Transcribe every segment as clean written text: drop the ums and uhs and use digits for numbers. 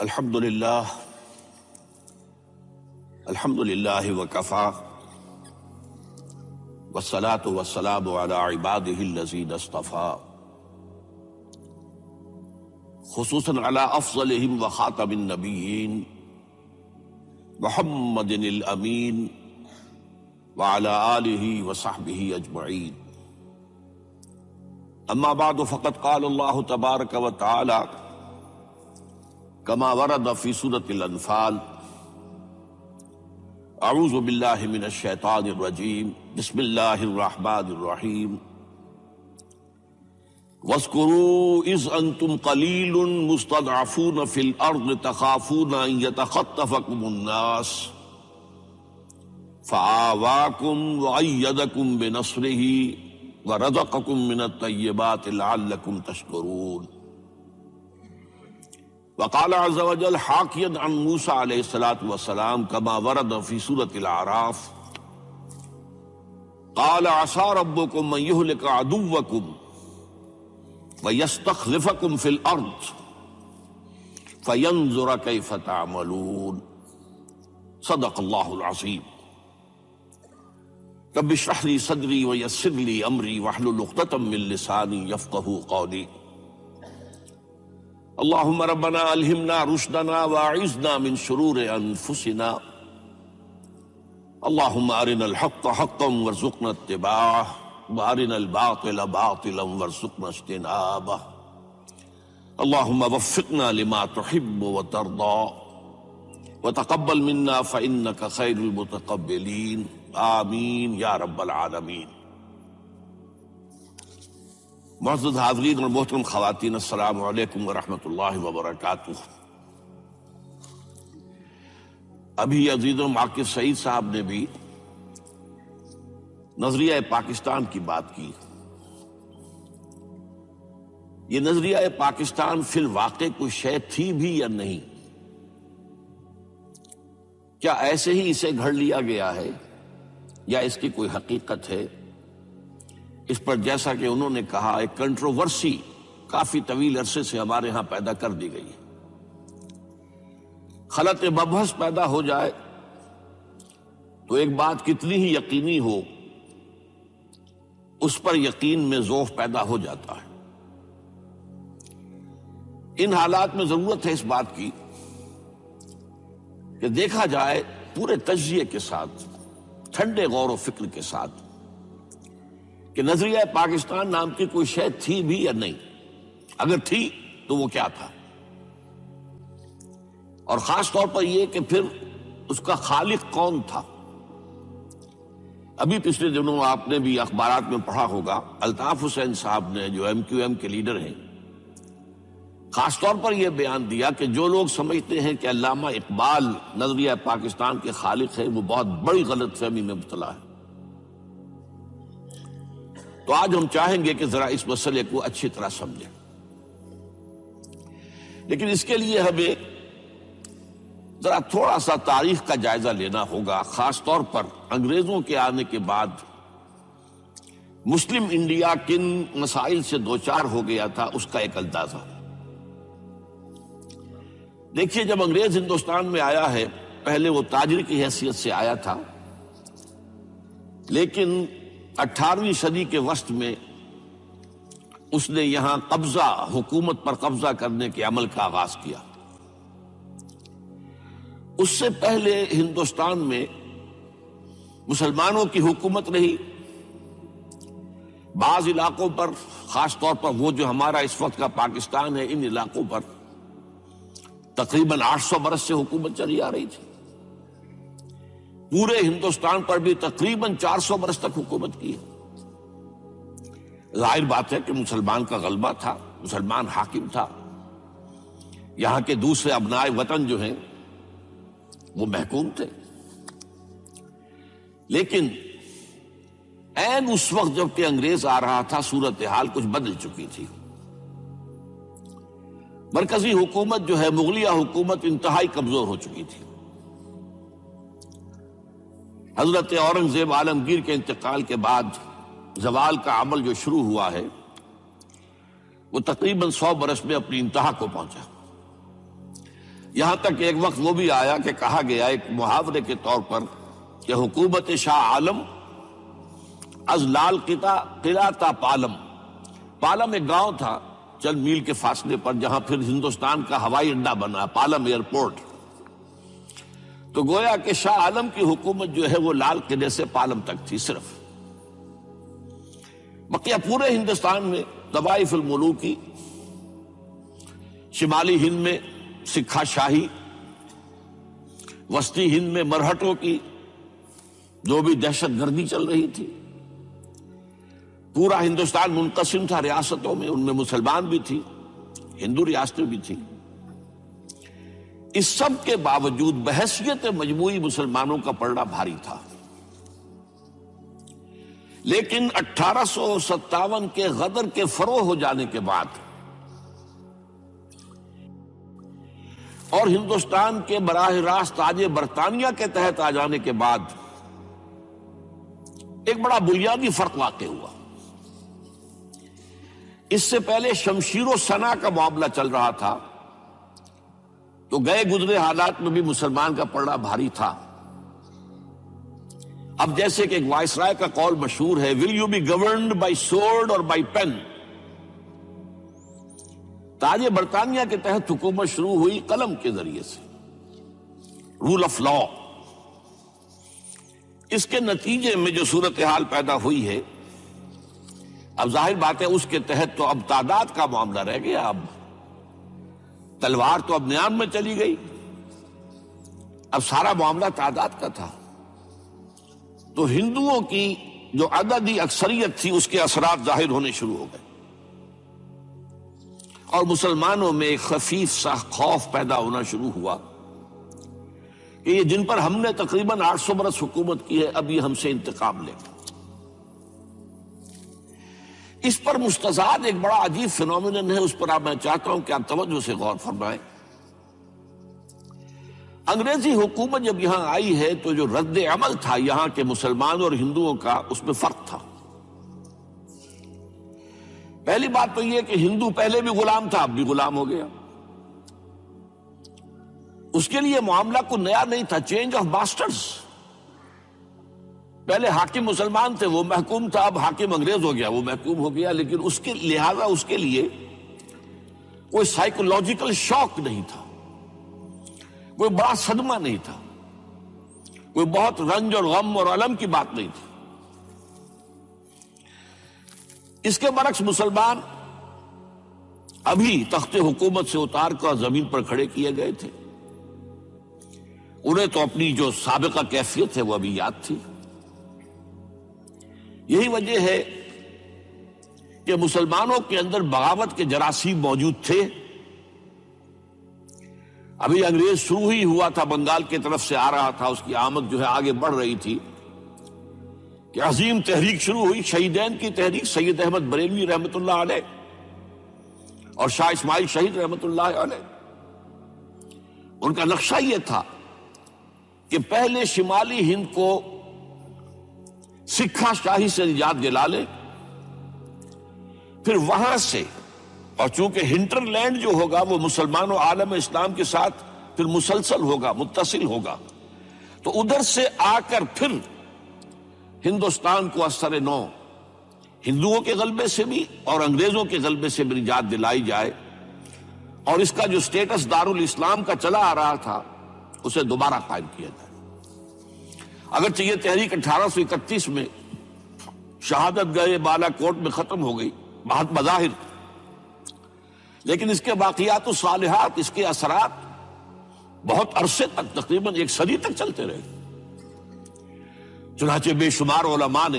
الحمد للہ وکفی والصلاة والسلام علی عباده الذین اصطفی خصوصاً علی افضلہم وخاتم النبیین محمد الامین وعلی آلہ وصحبہ اجمعین. اما بعد فقد قال اللہ تبارک وتعالی كما ورد في سورة الانفال اعوذ باللہ من الشیطان الرجیم بسم اللہ الرحمن الرحیم واذکروا اذ انتم قلیل مستضعفون فی الارض تخافون ان یتخطفکم الناس فآواکم وأیدکم بنصرہ ورزقکم من الطیبات لعلکم تشکرون. وقال عز وجل حاکیا عن موسیٰ علیہ الصلاۃ والسلام كما ورد في سورة الأعراف قال عسى ربكم ان يهلك عدوكم ويستخلفكم في الأرض فينظر كيف تعملون. صدق اللہ العظیم. رب اشرح لي صدری ويسر لي امری واحلل عقدۃ من لسانی يفقهوا قولی. اللہم ربنا الہمنا رشدنا واعذنا من شرور انفسنا. اللہم ارنا الحق حقا وارزقنا اتباعه وارنا الباطل باطلا وارزقنا اجتنابه. اللہم وفقنا لما تحب وترضى وتقبل منا فإنك خیر المتقبلین. آمین یا رب العالمین. معزز حاضرین اور محترم خواتین، السلام علیکم ورحمۃ اللہ وبرکاتہ. ابھی عزیزم عاقب سعید صاحب نے بھی نظریہ پاکستان کی بات کی. یہ نظریہ پاکستان فی الواقع کوئی شے تھی بھی یا نہیں؟ کیا ایسے ہی اسے گھڑ لیا گیا ہے یا اس کی کوئی حقیقت ہے؟ اس پر جیسا کہ انہوں نے کہا ایک کنٹروورسی کافی طویل عرصے سے ہمارے ہاں پیدا کر دی گئی. خلط مبحث پیدا ہو جائے تو ایک بات کتنی ہی یقینی ہو اس پر یقین میں ذوف پیدا ہو جاتا ہے. ان حالات میں ضرورت ہے اس بات کی کہ دیکھا جائے پورے تجزیے کے ساتھ، ٹھنڈے غور و فکر کے ساتھ، کہ نظریہ پاکستان نام کی کوئی شے تھی بھی یا نہیں. اگر تھی تو وہ کیا تھا، اور خاص طور پر یہ کہ پھر اس کا خالق کون تھا. ابھی پچھلے دنوں آپ نے بھی اخبارات میں پڑھا ہوگا، الطاف حسین صاحب نے جو ایم کیو ایم کے لیڈر ہیں، خاص طور پر یہ بیان دیا کہ جو لوگ سمجھتے ہیں کہ علامہ اقبال نظریہ پاکستان کے خالق ہے وہ بہت بڑی غلط فہمی میں مبتلا ہے. تو آج ہم چاہیں گے کہ ذرا اس مسئلے کو اچھی طرح سمجھیں، لیکن اس کے لیے ہمیں ذرا تھوڑا سا تاریخ کا جائزہ لینا ہوگا. خاص طور پر انگریزوں کے آنے کے بعد مسلم انڈیا کن مسائل سے دوچار ہو گیا تھا اس کا ایک اندازہ. دیکھیے، جب انگریز ہندوستان میں آیا ہے، پہلے وہ تاجر کی حیثیت سے آیا تھا، لیکن 18ویں صدی کے وسط میں اس نے یہاں حکومت پر قبضہ کرنے کے عمل کا آغاز کیا. اس سے پہلے ہندوستان میں مسلمانوں کی حکومت رہی. بعض علاقوں پر، خاص طور پر وہ جو ہمارا اس وقت کا پاکستان ہے، ان علاقوں پر تقریباً 800 برس سے حکومت چلی آ رہی تھی. پورے ہندوستان پر بھی تقریباً 400 برس تک حکومت کی. ظاہر بات ہے کہ مسلمان کا غلبہ تھا، مسلمان حاکم تھا. یہاں کے دوسرے ابنائے وطن جو ہیں وہ محکوم تھے. لیکن عین اس وقت جب کہ انگریز آ رہا تھا، صورتحال کچھ بدل چکی تھی. مرکزی حکومت جو ہے، مغلیہ حکومت، انتہائی کمزور ہو چکی تھی. حضرت اورنگزیب عالمگیر کے انتقال کے بعد زوال کا عمل جو شروع ہوا ہے وہ تقریباً 100 برس میں اپنی انتہا کو پہنچا. یہاں تک ایک وقت وہ بھی آیا کہ کہا گیا ایک محاورے کے طور پر کہ حکومت شاہ عالم از لال قلعہ تا پالم. پالم ایک گاؤں تھا چند میل کے فاصلے پر جہاں پھر ہندوستان کا ہوائی اڈا بنا، پالم ایئرپورٹ. تو گویا کہ شاہ عالم کی حکومت جو ہے وہ لال قلعے سے پالم تک تھی صرف. بقیہ پورے ہندوستان میں طوائف الملوکی، شمالی ہند میں سکھا شاہی، وسطی ہند میں مرہٹوں کی جو بھی دہشت گردی چل رہی تھی. پورا ہندوستان منقسم تھا ریاستوں میں، ان میں مسلمان بھی تھی، ہندو ریاستیں بھی تھیں. اس سب کے باوجود بحیثیت مجموعی مسلمانوں کا پلڑا بھاری تھا. لیکن 1857 کے غدر کے فروغ ہو جانے کے بعد اور ہندوستان کے براہ راست تاج برطانیہ کے تحت آ جانے کے بعد ایک بڑا بنیادی فرق واقع ہوا. اس سے پہلے شمشیر و سنا کا معاملہ چل رہا تھا تو گئے گزرے حالات میں بھی مسلمان کا پلڑا بھاری تھا. اب جیسے کہ ایک وائسرائے کا قول مشہور ہے، will you be governed by sword اور بائی پین. تاج برطانیہ کے تحت حکومت شروع ہوئی قلم کے ذریعے سے، رول آف لا. اس کے نتیجے میں جو صورتحال پیدا ہوئی ہے، اب ظاہر بات ہے اس کے تحت تو اب تعداد کا معاملہ رہ گیا. اب تلوار تو اب نیام میں چلی گئی، اب سارا معاملہ تعداد کا تھا. تو ہندوؤں کی جو عددی اکثریت تھی اس کے اثرات ظاہر ہونے شروع ہو گئے اور مسلمانوں میں ایک خفیف سا خوف پیدا ہونا شروع ہوا کہ یہ جن پر ہم نے تقریباً 800 برس حکومت کی ہے اب یہ ہم سے انتقام لے گا. اس پر مستزاد ایک بڑا عجیب فینومینن ہے، اس پر میں چاہتا ہوں کہ آپ توجہ سے غور فرمائیں. انگریزی حکومت جب یہاں آئی ہے تو جو رد عمل تھا یہاں کے مسلمانوں اور ہندوؤں کا اس میں فرق تھا. پہلی بات تو یہ کہ ہندو پہلے بھی غلام تھا، اب بھی غلام ہو گیا. اس کے لیے معاملہ کو نیا نہیں تھا، چینج آف ماسٹرز. پہلے حاکم مسلمان تھے وہ محکوم تھا، اب حاکم انگریز ہو گیا وہ محکوم ہو گیا. لیکن اس کے لہذا اس کے لیے کوئی سائیکولوجیکل شوق نہیں تھا، کوئی بڑا صدمہ نہیں تھا، کوئی بہت رنج اور غم اور الم کی بات نہیں تھی. اس کے برعکس مسلمان ابھی تخت حکومت سے اتار کر زمین پر کھڑے کیے گئے تھے. انہیں تو اپنی جو سابقہ کیفیت ہے وہ ابھی یاد تھی. یہی وجہ ہے کہ مسلمانوں کے اندر بغاوت کے جراثیم موجود تھے. ابھی انگریز شروع ہی ہوا تھا، بنگال کی طرف سے آ رہا تھا، اس کی آمد جو ہے آگے بڑھ رہی تھی کہ عظیم تحریک شروع ہوئی، شہیدین کی تحریک. سید احمد بریلوی رحمت اللہ علیہ اور شاہ اسماعیل شہید رحمت اللہ علیہ، ان کا نقشہ یہ تھا کہ پہلے شمالی ہند کو سکھا شاہی سے نجات دلا لے، پھر وہاں سے، اور چونکہ ہنٹر لینڈ جو ہوگا وہ مسلمان و عالم اسلام کے ساتھ پھر مسلسل ہوگا، متصل ہوگا، تو ادھر سے آ کر پھر ہندوستان کو اثر نو ہندوؤں کے غلبے سے بھی اور انگریزوں کے غلبے سے بھی نجات دلائی جائے اور اس کا جو سٹیٹس دارالاسلام کا چلا آ رہا تھا اسے دوبارہ قائم کیا جائے. اگرچہ یہ تحریک 1831 میں شہادت گئے بالا کوٹ میں ختم ہو گئی بہت بظاہر، لیکن اس کے باقیات و صالحات، اس کے اثرات بہت عرصے تک، تقریباً 1 صدی تک چلتے رہے. چنانچہ بے شمار علماء نے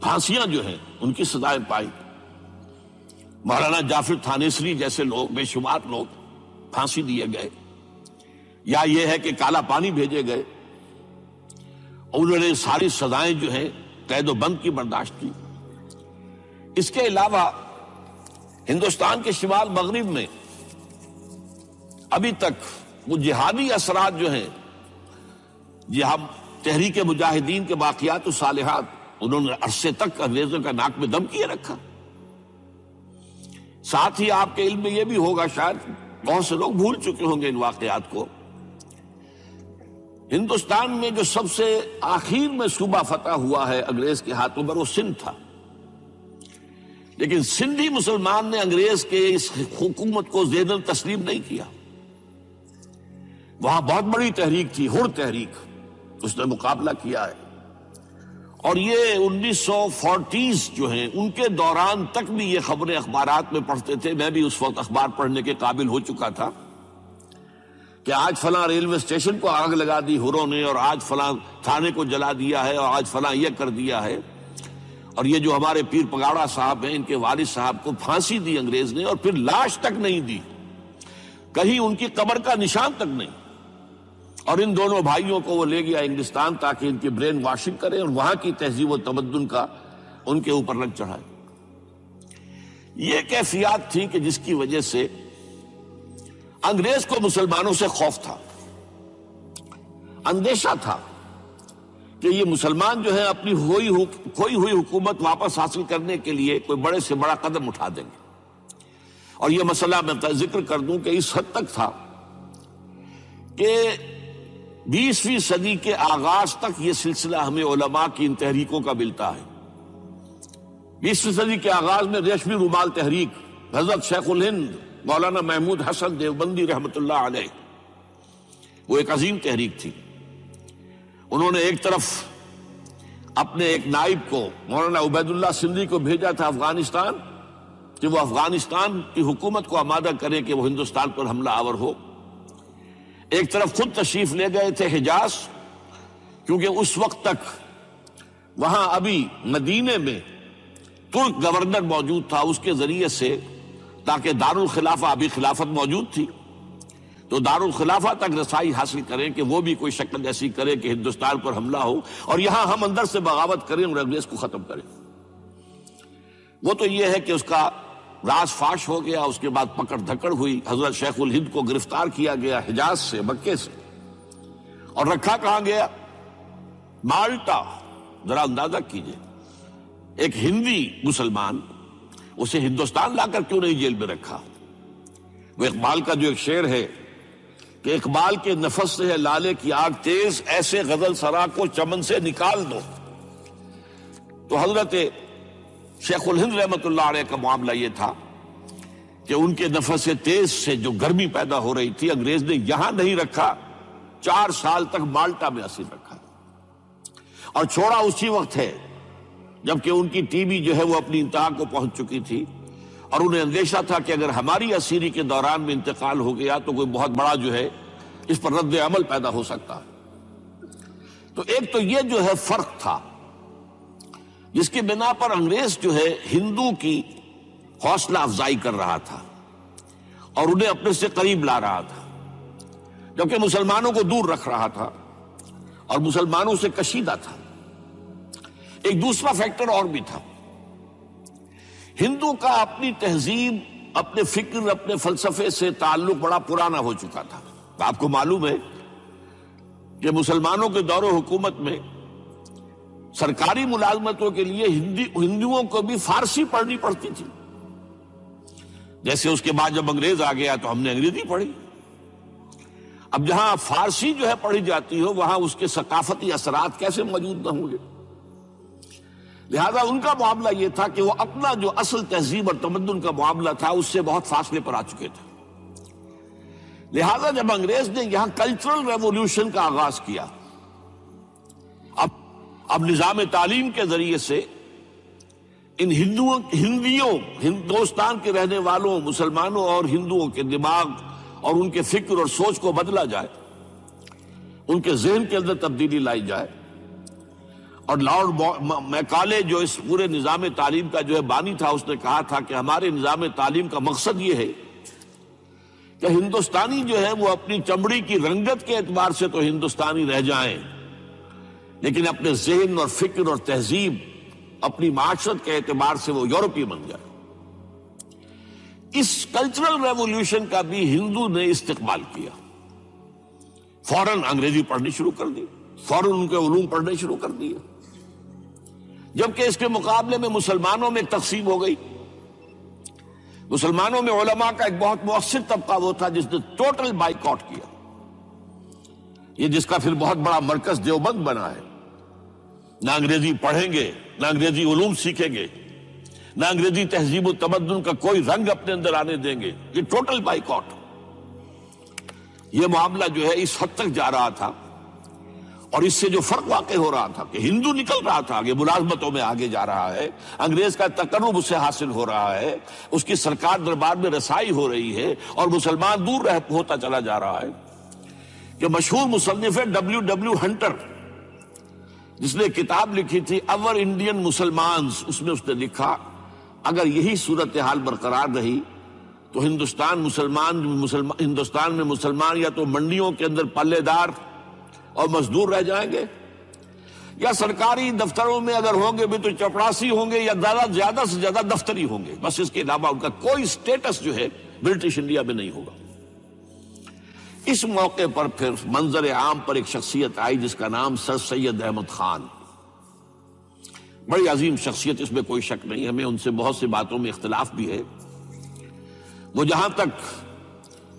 پھانسیاں جو ہیں ان کی سزائیں پائی. مولانا جعفر تھانیسری جیسے لوگ، بے شمار لوگ پھانسی دیے گئے، یا یہ ہے کہ کالا پانی بھیجے گئے. انہوں نے ساری سزائیں جو ہیں قید و بند کی برداشت کی. اس کے علاوہ ہندوستان کے شمال مغرب میں ابھی تک وہ جہادی اثرات جو ہیں، ہم تحریک مجاہدین کے باقیات و صالحات، انہوں نے عرصے تک انگریزوں کا ناک میں دم کیے رکھا. ساتھ ہی آپ کے علم میں یہ بھی ہوگا شاید بہت سے لوگ بھول چکے ہوں گے ان واقعات کو. ہندوستان میں جو سب سے آخر میں صوبہ فتح ہوا ہے انگریز کے ہاتھوں پر وہ سندھ تھا. لیکن سندھی مسلمان نے انگریز کے اس حکومت کو ذہناً تسلیم نہیں کیا. وہاں بہت بڑی تحریک تھی، ہر تحریک، اس نے مقابلہ کیا ہے. اور یہ 1940s جو ہیں ان کے دوران تک بھی یہ خبریں اخبارات میں پڑھتے تھے. میں بھی اس وقت اخبار پڑھنے کے قابل ہو چکا تھا کہ آج فلاں ریلوے اسٹیشن کو آگ لگا دی ہروں نے، اور آج فلاں تھانے کو جلا دیا ہے، اور آج فلاں یہ کر دیا ہے. اور یہ جو ہمارے پیر پگاڑا صاحب ہیں، ان کے والد صاحب کو پھانسی دی انگریز نے، اور پھر لاش تک نہیں دی، کہیں ان کی قبر کا نشان تک نہیں. اور ان دونوں بھائیوں کو وہ لے گیا انگلستان تاکہ ان کی برین واشنگ کرے اور وہاں کی تہذیب و تمدن کا ان کے اوپر رنگ چڑھائے. یہ کیفیات تھی کہ جس کی وجہ سے انگریز کو مسلمانوں سے خوف تھا، اندیشہ تھا کہ یہ مسلمان جو ہے اپنی کھوئی ہوئی حکومت واپس حاصل کرنے کے لیے کوئی بڑے سے بڑا قدم اٹھا دیں گے. اور یہ مسئلہ میں ذکر کر دوں کہ اس حد تک تھا کہ 20ویں صدی کے آغاز تک یہ سلسلہ ہمیں علماء کی ان تحریکوں کا ملتا ہے. 20ویں صدی کے آغاز میں ریشمی رومال تحریک، حضرت شیخ الہند مولانا محمود حسن دیوبندی رحمت اللہ علیہ، وہ ایک عظیم تحریک تھی. انہوں نے ایک طرف اپنے ایک نائب کو مولانا عبید اللہ سندھی کو بھیجا تھا افغانستان کہ وہ افغانستان کی حکومت کو آمادہ کرے کہ وہ ہندوستان پر حملہ آور ہو. ایک طرف خود تشریف لے گئے تھے حجاز، کیونکہ اس وقت تک وہاں ابھی مدینے میں ترک گورنر موجود تھا، اس کے ذریعے سے تاکہ دارالخلافہ، ابھی خلافت موجود تھی تو دارالخلافہ تک رسائی حاصل کریں کہ وہ بھی کوئی شکل ایسی کرے کہ ہندوستان پر حملہ ہو اور یہاں ہم اندر سے بغاوت کریں اور انگریز کو ختم کریں. وہ تو یہ ہے کہ اس کا راز فاش ہو گیا. اس کے بعد پکڑ دھکڑ ہوئی، حضرت شیخ الہند کو گرفتار کیا گیا حجاز سے، مکے سے، اور رکھا کہاں گیا؟ مالٹا. ذرا اندازہ کیجئے، ایک ہندی مسلمان، اسے ہندوستان لا کر کیوں نہیں جیل میں رکھا؟ وہ اقبال کا جو ایک شعر ہے کہ اقبال کے نفس سے ہے لالے کی آگ تیز، ایسے غزل سرا کو چمن سے نکال دو. تو حضرت شیخ الہند رحمت اللہ علیہ کا معاملہ یہ تھا کہ ان کے نفس تیز سے جو گرمی پیدا ہو رہی تھی، انگریز نے یہاں نہیں رکھا، 4 سال تک مالٹا میں اسیر رکھا اور چھوڑا اسی وقت ہے جبکہ ان کی ٹی بی جو ہے وہ اپنی انتہا کو پہنچ چکی تھی اور انہیں اندیشہ تھا کہ اگر ہماری اسیری کے دوران میں انتقال ہو گیا تو کوئی بہت بڑا جو ہے اس پر رد عمل پیدا ہو سکتا ہے. تو ایک تو یہ جو ہے فرق تھا جس کی بنا پر انگریز جو ہے ہندو کی حوصلہ افزائی کر رہا تھا اور انہیں اپنے سے قریب لا رہا تھا، جبکہ مسلمانوں کو دور رکھ رہا تھا اور مسلمانوں سے کشیدہ تھا. ایک دوسرا فیکٹر اور بھی تھا، ہندو کا اپنی تہذیب، اپنے فکر، اپنے فلسفے سے تعلق بڑا پرانا ہو چکا تھا. آپ کو معلوم ہے کہ مسلمانوں کے دور حکومت میں سرکاری ملازمتوں کے لیے ہندوؤں کو بھی فارسی پڑھنی پڑتی تھی. جیسے اس کے بعد جب انگریز آ گیا تو ہم نے انگریزی پڑھی. اب جہاں فارسی جو ہے پڑھی جاتی ہو وہاں اس کے ثقافتی اثرات کیسے موجود نہ ہوں گے؟ لہذا ان کا معاملہ یہ تھا کہ وہ اپنا جو اصل تہذیب اور تمدن کا معاملہ تھا اس سے بہت فاصلے پر آ چکے تھے. لہذا جب انگریز نے یہاں کلچرل ریولیوشن کا آغاز کیا، اب نظام تعلیم کے ذریعے سے ان ہندیوں ہندوستان کے رہنے والوں مسلمانوں اور ہندوؤں کے دماغ اور ان کے فکر اور سوچ کو بدلا جائے، ان کے ذہن کے اندر تبدیلی لائی جائے. اور لارڈ میکالے جو اس پورے نظام تعلیم کا جو ہے بانی تھا، اس نے کہا تھا کہ ہمارے نظام تعلیم کا مقصد یہ ہے کہ ہندوستانی جو ہے وہ اپنی چمڑی کی رنگت کے اعتبار سے تو ہندوستانی رہ جائیں لیکن اپنے ذہن اور فکر اور تہذیب، اپنی معاشرت کے اعتبار سے وہ یورپی بن جائے. اس کلچرل ریولیوشن کا بھی ہندو نے استقبال کیا. فوراً انگریزی پڑھنی شروع کر دی، فوراً ان کے علوم پڑھنے شروع کر دیے. جبکہ اس کے مقابلے میں مسلمانوں میں ایک تقسیم ہو گئی. مسلمانوں میں علماء کا ایک بہت مؤثر طبقہ وہ تھا جس نے ٹوٹل بائیکاٹ کیا. یہ جس کا پھر بہت بڑا مرکز دیوبند بنا ہے. نہ انگریزی پڑھیں گے، نہ انگریزی علوم سیکھیں گے، نہ انگریزی تہذیب و تمدن کا کوئی رنگ اپنے اندر آنے دیں گے. یہ ٹوٹل بائیکاٹ. یہ معاملہ جو ہے اس حد تک جا رہا تھا، اور اس سے جو فرق واقع ہو رہا تھا کہ ہندو نکل رہا تھا آگے، ملازمتوں میں آگے جا رہا ہے، انگریز کا تقرب اسے حاصل ہو رہا ہے، اس کی سرکار دربار میں رسائی ہو رہی ہے، اور مسلمان دور ہوتا چلا جا رہا ہے. کہ مشہور مصنف ہے W ہنٹر، جس نے کتاب لکھی تھی اور انڈین مسلمانز، اس میں اس نے لکھا اگر یہی صورتحال برقرار رہی تو ہندوستان میں مسلمان یا تو منڈیوں کے اندر پلے دار اور مزدور رہ جائیں گے، یا سرکاری دفتروں میں اگر ہوں گے بھی تو چپڑاسی ہوں گے، یا زیادہ سے زیادہ دفتری ہوں گے. بس اس کے علاوہ ان کا کوئی سٹیٹس جو ہے برٹش انڈیا میں نہیں ہوگا. اس موقع پر پھر منظر عام پر ایک شخصیت آئی جس کا نام سر سید احمد خان. بڑی عظیم شخصیت، اس میں کوئی شک نہیں. ہمیں ان سے بہت سی باتوں میں اختلاف بھی ہے. وہ جہاں تک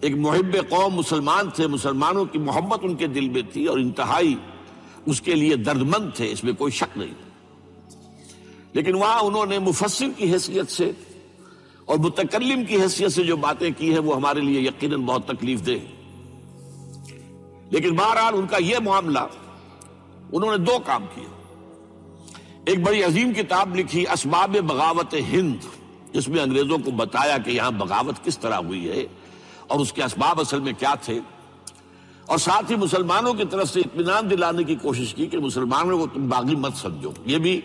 ایک محب قوم مسلمان تھے، مسلمانوں کی محبت ان کے دل میں تھی، اور انتہائی اس کے لیے دردمند تھے، اس میں کوئی شک نہیں. لیکن وہاں انہوں نے مفسر کی حیثیت سے اور متکلم کی حیثیت سے جو باتیں کی ہیں وہ ہمارے لیے یقیناً بہت تکلیف دہ. لیکن بہرحال ان کا یہ معاملہ، انہوں نے دو کام کیے. ایک بڑی عظیم کتاب لکھی اسباب بغاوت ہند، جس میں انگریزوں کو بتایا کہ یہاں بغاوت کس طرح ہوئی ہے اور اس کے اسباب اصل میں کیا تھے، اور ساتھ ہی مسلمانوں کی طرف سے اطمینان دلانے کی کوشش کی کہ مسلمانوں کو تم باغی مت سمجھو، یہ بھی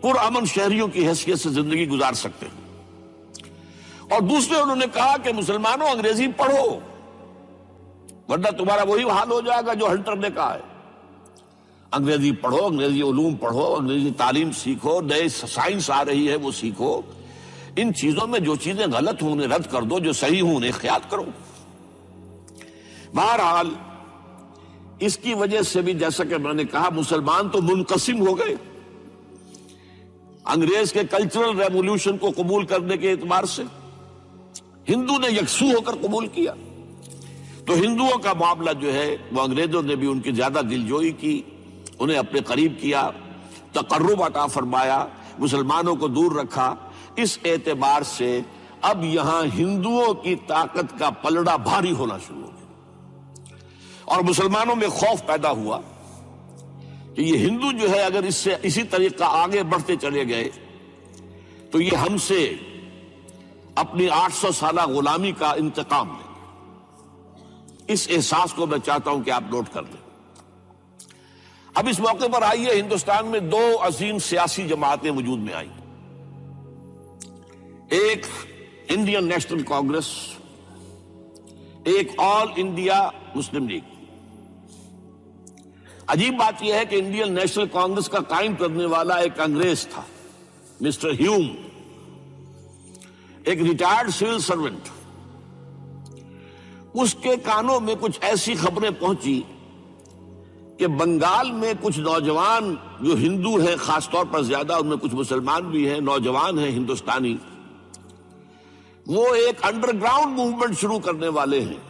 پرامن شہریوں کی حیثیت سے زندگی گزار سکتے ہیں. اور دوسرے انہوں نے کہا کہ مسلمانوں انگریزی پڑھو، ورنہ تمہارا وہی حال ہو جائے گا جو ہنٹر نے کہا ہے. انگریزی پڑھو، انگریزی علوم پڑھو، انگریزی تعلیم سیکھو، نئے سائنس آ رہی ہے وہ سیکھو. ان چیزوں میں جو چیزیں غلط ہوں انہیں رد کر دو، جو صحیح ہوں انہیں اختیار کرو. بہرحال اس کی وجہ سے بھی جیسا کہ میں نے کہا مسلمان تو منقسم ہو گئے. انگریز کے کلچرل ریولوشن کو قبول کرنے کے اعتبار سے ہندو نے یکسو ہو کر قبول کیا. تو ہندوؤں کا معاملہ جو ہے وہ انگریزوں نے بھی ان کی زیادہ دلجوئی کی، انہیں اپنے قریب کیا، تقرب عطا فرمایا، مسلمانوں کو دور رکھا. اس اعتبار سے اب یہاں ہندوؤں کی طاقت کا پلڑا بھاری ہونا شروع ہو گیا، اور مسلمانوں میں خوف پیدا ہوا کہ یہ ہندو جو ہے اگر اس سے اسی طریقہ آگے بڑھتے چلے گئے تو یہ ہم سے اپنی 800 سالہ غلامی کا انتقام لیں. اس احساس کو میں چاہتا ہوں کہ آپ نوٹ کر لیں. اب اس موقع پر آئیے، ہندوستان میں دو عظیم سیاسی جماعتیں وجود میں آئیں. ایک انڈین نیشنل کانگریس، ایک آل انڈیا مسلم لیگ. عجیب بات یہ ہے کہ انڈین نیشنل کانگریس کا قائم کرنے والا ایک انگریز تھا، مسٹر ہیوم، ایک ریٹائرڈ سول سروینٹ. اس کے کانوں میں کچھ ایسی خبریں پہنچی کہ بنگال میں کچھ نوجوان جو ہندو ہیں، خاص طور پر زیادہ ان میں کچھ مسلمان بھی ہیں، نوجوان ہیں ہندوستانی، وہ ایک انڈر گراؤنڈ موومنٹ شروع کرنے والے ہیں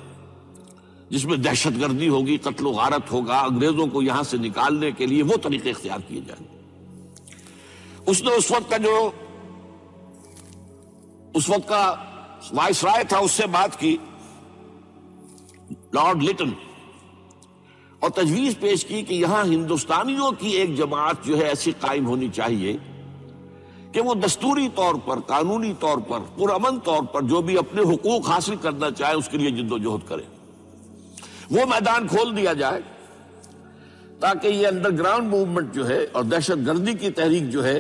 جس میں دہشت گردی ہوگی، قتل و غارت ہوگا، انگریزوں کو یہاں سے نکالنے کے لیے وہ طریقے اختیار کیے جائیں. اس نے اس وقت کا وائس رائے تھا، اس سے بات کی، لارڈ لیٹن، اور تجویز پیش کی کہ یہاں ہندوستانیوں کی ایک جماعت جو ہے ایسی قائم ہونی چاہیے کہ وہ دستوری طور پر، قانونی طور پر، پرامن طور پر جو بھی اپنے حقوق حاصل کرنا چاہے اس کے لیے جد و جہد کرے. وہ میدان کھول دیا جائے تاکہ یہ انڈر گراؤنڈ موومنٹ جو ہے اور دہشت گردی کی تحریک جو ہے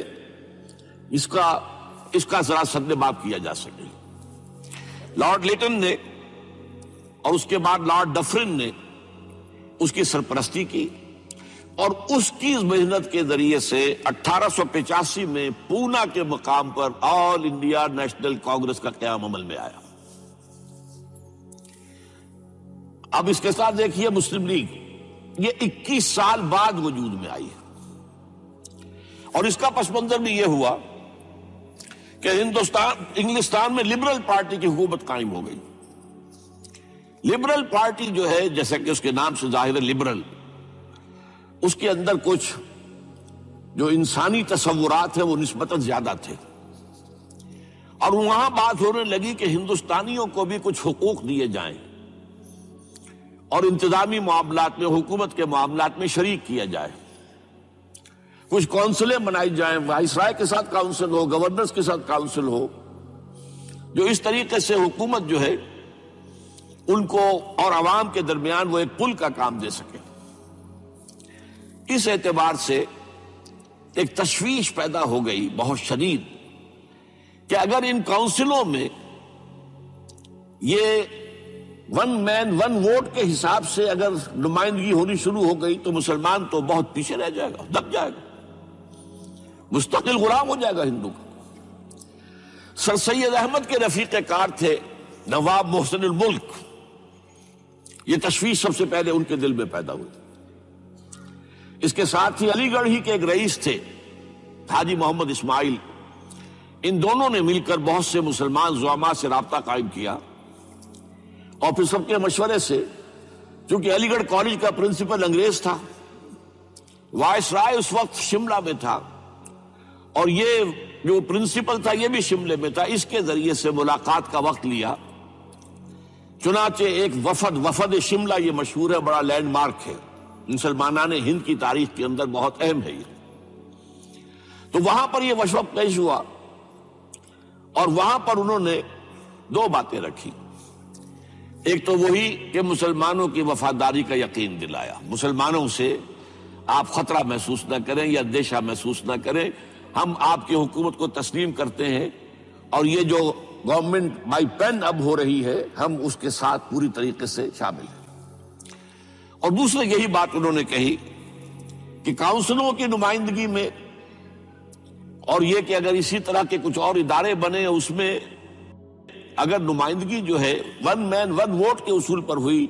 اس کا ذرا سدباب کیا جا سکے. لارڈ لیٹن نے اور اس کے بعد لارڈ ڈفرن نے اس کی سرپرستی کی، اور اس کی محنت کے ذریعے سے 1885 میں پونا کے مقام پر آل انڈیا نیشنل کانگریس کا قیام عمل میں آیا. اب اس کے ساتھ دیکھیے مسلم لیگ، یہ 21 سال بعد وجود میں آئی ہے، اور اس کا پس منظر بھی یہ ہوا کہ انگلستان میں لبرل پارٹی کی حکومت قائم ہو گئی. لبرل پارٹی جو ہے، جیسا کہ اس کے نام سے ظاہر ہے لبرل، اس کے اندر کچھ جو انسانی تصورات ہیں وہ نسبتاً زیادہ تھے، اور وہاں بات ہونے لگی کہ ہندوستانیوں کو بھی کچھ حقوق دیے جائیں اور انتظامی معاملات میں، حکومت کے معاملات میں شریک کیا جائے. کچھ کونسلیں بنائی جائیں، وائسرائے کے ساتھ کاؤنسل ہو، گورنرز کے ساتھ کاؤنسل ہو، جو اس طریقے سے حکومت جو ہے ان کو اور عوام کے درمیان وہ ایک پل کا کام دے سکے. اس اعتبار سے ایک تشویش پیدا ہو گئی بہت شدید کہ اگر ان کونسلوں میں یہ ون مین ون ووٹ کے حساب سے اگر نمائندگی ہونی شروع ہو گئی تو مسلمان تو بہت پیچھے رہ جائے گا، دب جائے گا، مستقل غلام ہو جائے گا ہندو کا. سر سید احمد کے رفیق کار تھے نواب محسن الملک. یہ تشویش سب سے پہلے ان کے دل میں پیدا ہوئی. اس کے ساتھ ہی علی گڑھ ہی کے ایک رئیس تھے حاجی محمد اسماعیل. ان دونوں نے مل کر بہت سے مسلمان زعماء سے رابطہ قائم کیا، اور پھر سب کے مشورے سے، چونکہ علی گڑھ کالج کا پرنسپل انگریز تھا، وائس رائے اس وقت شملہ میں تھا، اور یہ جو پرنسپل تھا یہ بھی شملے میں تھا، اس کے ذریعے سے ملاقات کا وقت لیا. چنانچہ ایک وفد شملہ، یہ مشہور ہے، بڑا لینڈ مارک ہے مسلمانان ہند کی تاریخ کے اندر، بہت اہم ہے یہ. تو وہاں پر یہ مشورہ پیش ہوا، اور وہاں پر انہوں نے دو باتیں رکھی. ایک تو وہی کہ مسلمانوں کی وفاداری کا یقین دلایا، مسلمانوں سے آپ خطرہ محسوس نہ کریں یا اندیشہ محسوس نہ کریں، ہم آپ کی حکومت کو تسلیم کرتے ہیں، اور یہ جو گورنمنٹ بائی پین اب ہو رہی ہے ہم اس کے ساتھ پوری طریقے سے شامل ہیں. اور دوسرے یہی بات انہوں نے کہی کہ کاؤنسلوں کی نمائندگی میں، اور یہ کہ اگر اسی طرح کے کچھ اور ادارے بنے، اس میں اگر نمائندگی جو ہے ون مین ون ووٹ کے اصول پر ہوئی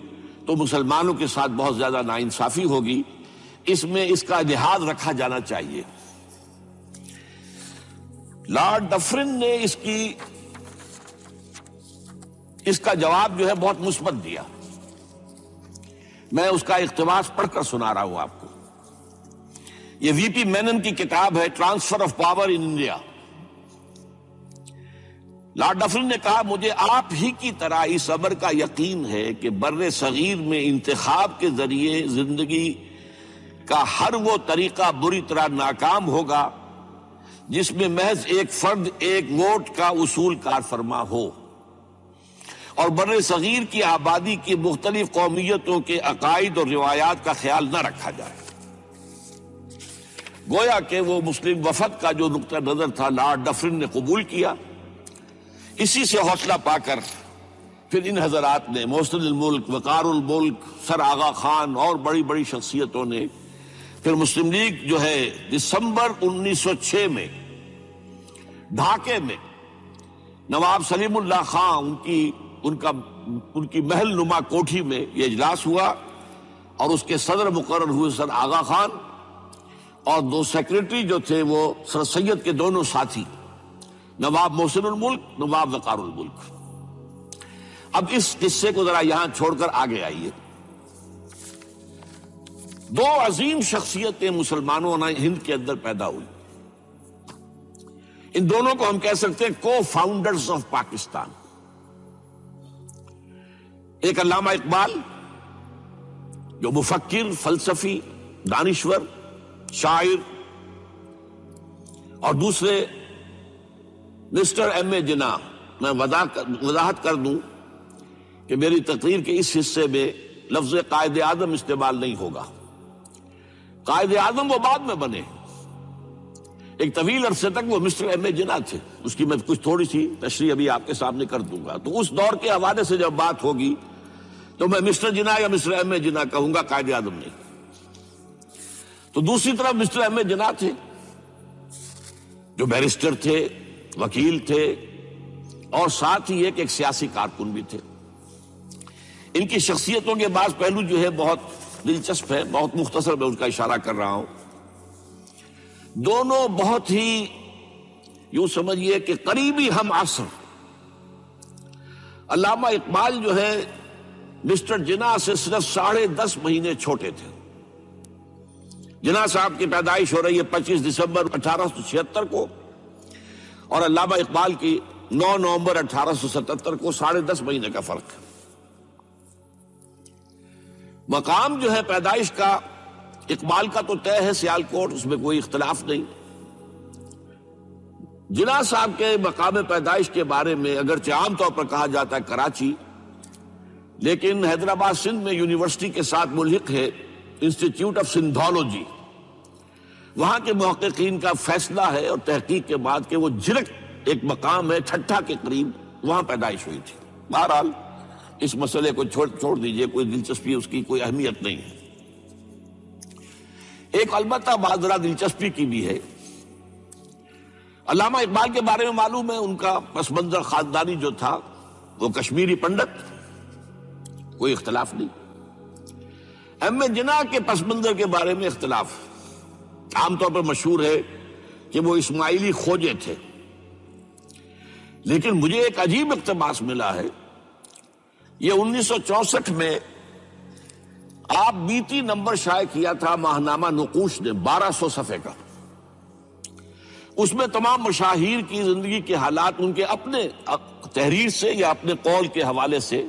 تو مسلمانوں کے ساتھ بہت زیادہ ناانصافی ہوگی، اس میں اس کا لحاظ رکھا جانا چاہیے. لارڈ ڈفرن نے اس کا جواب جو ہے بہت مثبت دیا. میں اس کا اقتباس پڑھ کر سنا رہا ہوں آپ کو. یہ وی پی مینن کی کتاب ہے، transfer of power in India. Lord different نے کہا، مجھے آپ ہی کی طرح اس امر کا یقین ہے کہ بر صغیر میں انتخاب کے ذریعے زندگی کا ہر وہ طریقہ بری طرح ناکام ہوگا جس میں محض ایک فرد ایک ووٹ کا اصول کار فرما ہو، اور بر صغیر کی آبادی کی مختلف قومیتوں کے عقائد اور روایات کا خیال نہ رکھا جائے. گویا کہ وہ مسلم وفد کا جو نقطہ نظر تھا لارڈ ڈفرن نے قبول کیا. اسی سے حوصلہ پا کر پھر ان حضرات نے، محسن الملک، وقار الملک، سر آغا خان اور بڑی بڑی شخصیتوں نے، پھر مسلم لیگ جو ہے دسمبر 1906 میں ڈھاکے میں نواب سلیم اللہ خان ان کی محل نما کوٹھی میں یہ اجلاس ہوا، اور اس کے صدر مقرر ہوئے سر آغا خان، اور دو سیکریٹری جو تھے وہ سر سید کے دونوں ساتھی، نواب محسن الملک، نواب وقار الملک. اب اس قصے کو ذرا یہاں چھوڑ کر آگے آئیے. دو عظیم شخصیتیں مسلمانوں نے ہند کے اندر پیدا ہوئی. ان دونوں کو ہم کہہ سکتے ہیں کو فاؤنڈرز آف پاکستان. ایک علامہ اقبال جو مفکر، فلسفی، دانشور، شاعر، اور دوسرے مسٹر ایم اے جناح. میں وضاحت کر دوں کہ میری تقریر کے اس حصے میں لفظ قائد اعظم استعمال نہیں ہوگا. قائد اعظم وہ بعد میں بنے، ایک طویل عرصے تک وہ مسٹر ایم اے جناح تھے. اس کی میں کچھ تھوڑی سی تشریح ابھی آپ کے سامنے کر دوں گا. تو اس دور کے حوالے سے جب بات ہوگی تو میں مسٹر جناح یا مسٹر ایم اے جناح کہوں گا، قائد اعظم نہیں. تو دوسری طرف مسٹر ایم اے جناح تھے جو بیرسٹر تھے، وکیل تھے، اور ساتھ ہی ایک سیاسی کارکن بھی تھے. ان کی شخصیتوں کے بعض پہلو جو ہے بہت دلچسپ ہے، بہت مختصر میں اس کا اشارہ کر رہا ہوں. دونوں بہت ہی یوں سمجھیے کہ قریبی ہم عصر۔ علامہ اقبال جو ہے مسٹر جناح سے صرف 10.5 مہینے چھوٹے تھے۔ جناح صاحب کی پیدائش ہو رہی ہے 25 دسمبر 1876 کو، اور علامہ اقبال کی 9 نومبر 1877 کو، 10.5 مہینے کا فرق ہے۔ مقام جو ہے پیدائش کا اقبال کا تو طے ہے سیالکوٹ، اس میں کوئی اختلاف نہیں۔ جناح صاحب کے مقام پیدائش کے بارے میں اگرچہ عام طور پر کہا جاتا ہے کراچی، لیکن حیدرآباد سندھ میں یونیورسٹی کے ساتھ ملحق ہے انسٹیٹیوٹ آف سندھولوجی۔ وہاں کے محققین کا فیصلہ ہے اور تحقیق کے بعد کہ وہ جھرک ایک مقام ہے ٹھٹھا کے قریب، وہاں پیدائش ہوئی تھی۔ بہرحال اس مسئلے کو چھوڑ دیجئے، کوئی دلچسپی اس کی کوئی اہمیت نہیں ہے۔ ایک البتہ بات ذرا دلچسپی کی بھی ہے، علامہ اقبال کے بارے میں معلوم ہے ان کا پس منظر خاندانی جو تھا وہ کشمیری پنڈت، کوئی اختلاف نہیں۔ ایم اے جناح کے پس منظر کے بارے میں اختلاف، عام طور پر مشہور ہے کہ وہ اسماعیلی کھوجے تھے، لیکن مجھے ایک عجیب اقتباس ملا ہے۔ یہ 1964 میں آپ بیتی نمبر شائع کیا تھا ماہنامہ نقوش نے، 1200 صفحے کا۔ اس میں تمام مشاہیر کی زندگی کے حالات ان کے اپنے تحریر سے یا اپنے قول کے حوالے سے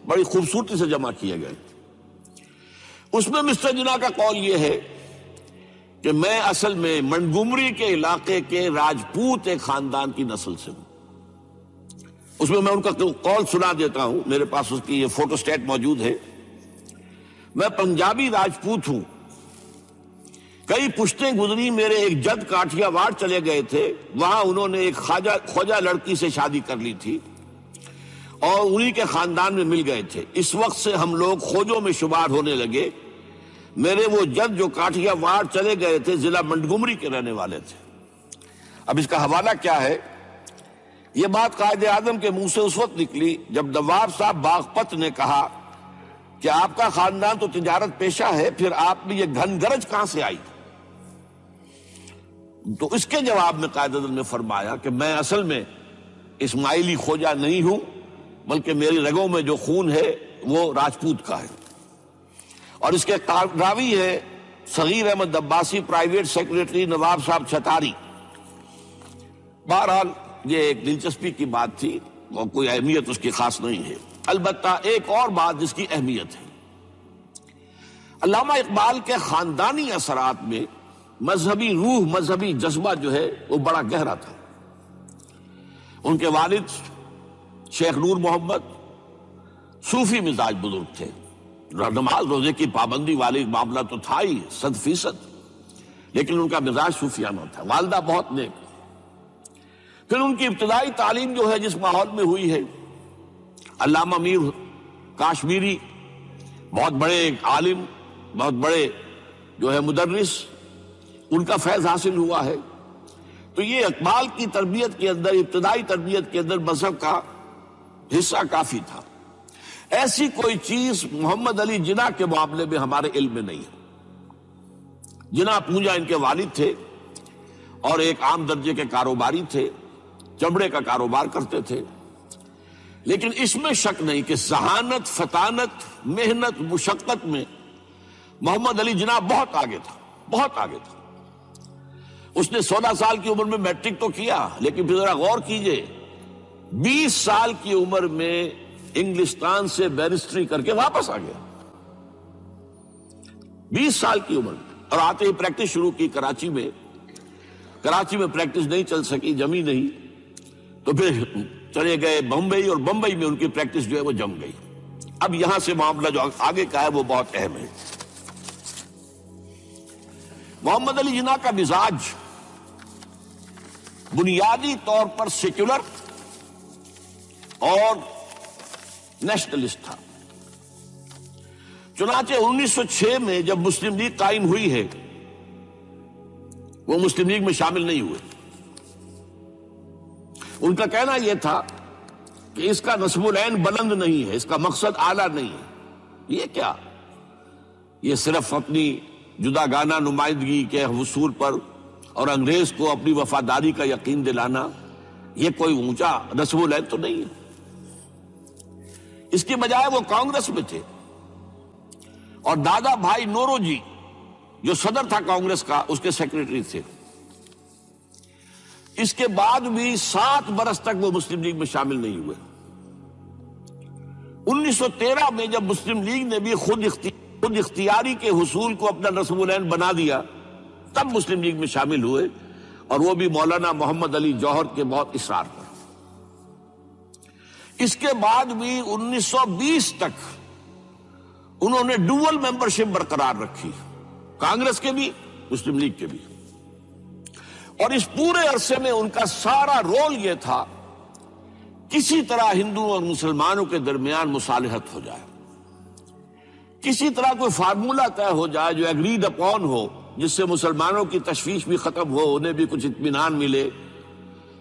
بڑی خوبصورتی سے جمع کیے گئے۔ اس میں مسٹر جناح کا قول یہ ہے کہ میں اصل میں منگومری کے علاقے کے راجپوت ایک خاندان کی نسل سے ہوں۔ اس میں ان کا قول سنا دیتا ہوں، میرے پاس اس کی یہ فوٹو سٹیٹ موجود ہے۔ میں پنجابی راجپوت ہوں، کئی پشتیں گزری، میرے ایک جد کاٹھیا واڑ چلے گئے تھے، وہاں انہوں نے ایک خواجہ لڑکی سے شادی کر لی تھی اور انہی کے خاندان میں مل گئے تھے۔ اس وقت سے ہم لوگ کھوجوں میں شمار ہونے لگے۔ میرے وہ جد جو کاٹھیا واڑ چلے گئے تھے ضلع منگومری کے رہنے والے تھے۔ اب اس کا حوالہ کیا ہے؟ یہ بات قائد اعظم کے منہ سے اس وقت نکلی جب نواب صاحب باغپت نے کہا کہ آپ کا خاندان تو تجارت پیشہ ہے، پھر آپ میں یہ گھن گرج کہاں سے آئی؟ تو اس کے جواب میں قائد اعظم نے فرمایا کہ میں اصل میں اسماعیلی کھوجا نہیں ہوں، بلکہ میری رگوں میں جو خون ہے وہ راجپوت کا ہے۔ اور اس کے راوی ہے صغیر احمد عباسی، پرائیویٹ سیکریٹری نواب صاحب چھتاری۔ بہرحال یہ ایک دلچسپی کی بات تھی اور کوئی اہمیت اس کی خاص نہیں ہے۔ البتہ ایک اور بات جس کی اہمیت ہے، علامہ اقبال کے خاندانی اثرات میں مذہبی روح، مذہبی جذبہ جو ہے وہ بڑا گہرا تھا۔ ان کے والد شیخ نور محمد صوفی مزاج بزرگ تھے، نماز روزے کی پابندی والی معاملہ تو تھا ہی 100%، لیکن ان کا مزاج صوفیانہ تھا۔ والدہ بہت نیک۔ پھر ان کی ابتدائی تعلیم جو ہے جس ماحول میں ہوئی ہے، علامہ میر کاشمیری بہت بڑے عالم، بہت بڑے جو ہے مدرس، ان کا فیض حاصل ہوا ہے۔ تو یہ اقبال کی تربیت کے اندر، ابتدائی تربیت کے اندر مذہب کا حصہ کافی تھا۔ ایسی کوئی چیز محمد علی جناح کے معاملے میں ہمارے علم میں نہیں ہے۔ جناح پونجا ان کے والد تھے اور ایک عام درجے کے کاروباری تھے، چمڑے کا کاروبار کرتے تھے، لیکن اس میں شک نہیں کہ ذہانت، فطانت، محنت، مشقت میں محمد علی جناح بہت آگے تھا، بہت آگے تھا۔ اس نے 16 سال کی عمر میں میٹرک تو کیا، لیکن پھر ذرا غور کیجئے 20 سال کی عمر میں انگلستان سے بیرسٹری کر کے واپس آ گیا، 20 سال کی عمر میں، اور آتے ہی پریکٹس شروع کی کراچی میں۔ کراچی میں پریکٹس نہیں چل سکی، جمی نہیں، تو پھر چلے گئے بمبئی، اور بمبئی میں ان کی پریکٹس جو ہے وہ جم گئی۔ اب یہاں سے معاملہ جو آگے کا ہے وہ بہت اہم ہے۔ محمد علی جناح کا مزاج بنیادی طور پر سیکولر اور نیشنلسٹ تھا۔ چنانچہ 1906 میں جب مسلم لیگ قائم ہوئی ہے، وہ مسلم لیگ میں شامل نہیں ہوئے۔ ان کا کہنا یہ تھا کہ اس کا نصب العین بلند نہیں ہے، اس کا مقصد اعلیٰ نہیں ہے۔ یہ کیا؟ یہ صرف اپنی جداگانہ نمائندگی کے حصول پر اور انگریز کو اپنی وفاداری کا یقین دلانا یہ کوئی اونچا نصب العین تو نہیں ہے۔ اس کے بجائے وہ کانگریس میں تھے، اور دادا بھائی نورو جی جو صدر تھا کانگریس کا، اس کے سیکریٹری تھے۔ اس کے بعد بھی 7 برس تک وہ مسلم لیگ میں شامل نہیں ہوئے۔ 1913 میں جب مسلم لیگ نے بھی خود اختیاری کے حصول کو اپنا نصب العین بنا دیا، تب مسلم لیگ میں شامل ہوئے، اور وہ بھی مولانا محمد علی جوہر کے بہت اصرار پر۔ اس کے بعد بھی 1920 تک انہوں نے ڈوول ممبرشپ برقرار رکھی، کانگریس کے بھی مسلم لیگ کے بھی، اور اس پورے عرصے میں ان کا سارا رول یہ تھا کسی طرح ہندوؤں اور مسلمانوں کے درمیان مصالحت ہو جائے، کسی طرح کوئی فارمولہ طے ہو جائے جو ایگریڈ اپون ہو، جس سے مسلمانوں کی تشویش بھی ختم ہو، انہیں بھی کچھ اطمینان ملے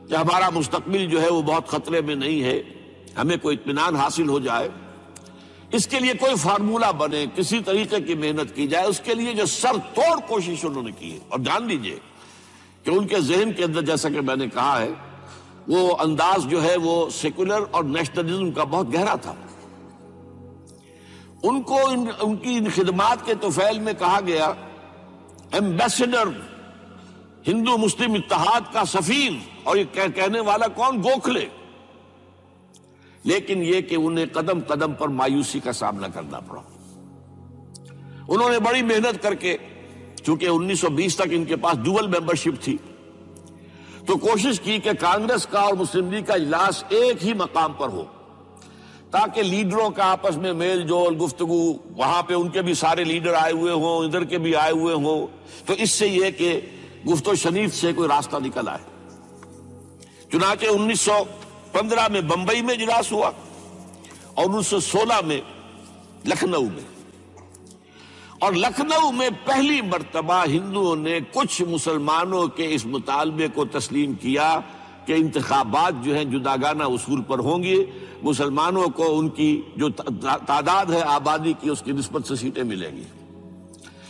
کہ ہمارا مستقبل جو ہے وہ بہت خطرے میں نہیں ہے، ہمیں کوئی اطمینان حاصل ہو جائے۔ اس کے لیے کوئی فارمولہ بنے، کسی طریقے کی محنت کی جائے، اس کے لیے جو سر توڑ کوشش انہوں نے کی ہے۔ اور جان لیجئے کہ ان کے ذہن کے اندر، جیسا کہ میں نے کہا ہے، وہ انداز جو ہے وہ سیکولر اور نیشنلزم کا بہت گہرا تھا۔ ان کو ان کی ان خدمات کے طفیل میں کہا گیا ایمبیسڈر ہندو مسلم اتحاد کا سفیر، اور یہ کہنے والا کون؟ گوکھلے۔ لیکن یہ کہ انہیں قدم قدم پر مایوسی کا سامنا کرنا پڑا۔ انہوں نے بڑی محنت کر کے، چونکہ 1920 تک ان کے پاس ڈوول ممبرشپ تھی، تو کوشش کی کہ کانگریس کا اور مسلم لیگ کا اجلاس ایک ہی مقام پر ہو، تاکہ لیڈروں کا آپس میں میل جول، گفتگو، وہاں پہ ان کے بھی سارے لیڈر آئے ہوئے ہوں، ادھر کے بھی آئے ہوئے ہوں، تو اس سے یہ کہ گفت و شنید سے کوئی راستہ نکل آئے۔ چنانچہ 1915 میں بمبئی میں اجلاس ہوا، اور 1916 میں لکھنؤ میں، اور لکھنؤ میں پہلی مرتبہ ہندوؤں نے کچھ مسلمانوں کے اس مطالبے کو تسلیم کیا کہ انتخابات جو ہیں جداگانہ اصول پر ہوں گے، مسلمانوں کو ان کی جو تعداد ہے آبادی کی اس کی نسبت سے سیٹیں ملیں گی۔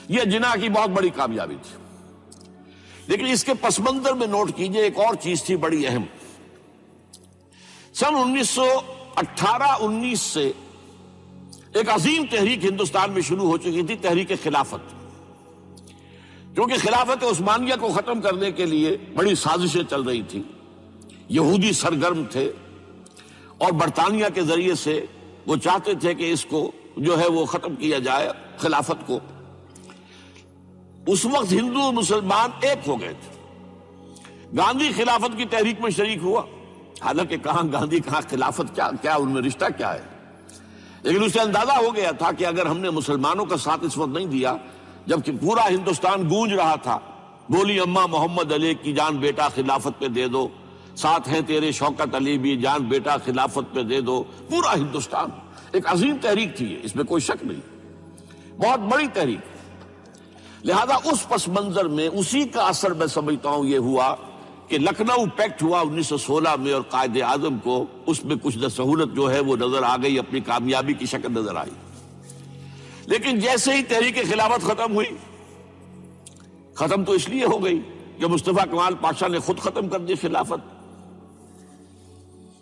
یہ جناح کی بہت بڑی کامیابی تھی۔ لیکن اس کے پس منظر میں نوٹ کیجئے ایک اور چیز تھی بڑی اہم۔ سن 1918-19 سے ایک عظیم تحریک ہندوستان میں شروع ہو چکی تھی، تحریک خلافت، کیونکہ خلافت عثمانیہ کو ختم کرنے کے لیے بڑی سازشیں چل رہی تھی۔ یہودی سرگرم تھے، اور برطانیہ کے ذریعے سے وہ چاہتے تھے کہ اس کو جو ہے وہ ختم کیا جائے، خلافت کو۔ اس وقت ہندو مسلمان ایک ہو گئے تھے۔ گاندھی خلافت کی تحریک میں شریک ہوا، حالانکہ کہاں گاندھی کہاں خلافت، کیا ان میں رشتہ کیا ہے، لیکن اسے اندازہ ہو گیا تھا کہ اگر ہم نے مسلمانوں کا ساتھ اس وقت نہیں دیا، جبکہ پورا ہندوستان گونج رہا تھا، بولی اماں محمد علی کی جان بیٹا خلافت پہ دے دو، ساتھ ہیں تیرے شوکت علی بھی جان بیٹا خلافت پہ دے دو، پورا ہندوستان، ایک عظیم تحریک تھی، اس میں کوئی شک نہیں، بہت بڑی تحریک۔ لہذا اس پس منظر میں اسی کا اثر میں سمجھتا ہوں یہ ہوا کہ لکھنؤ پیکٹ ہوا 1916 میں، اور قائد اعظم کو اس میں کچھ سہولت جو ہے وہ نظر آ گئی، اپنی کامیابی کی شکل نظر آئی۔ لیکن جیسے ہی تحریک خلافت ختم ہوئی، ختم تو اس لیے ہو گئی کہ مصطفیٰ کمال پاشا نے خود ختم کر دی خلافت۔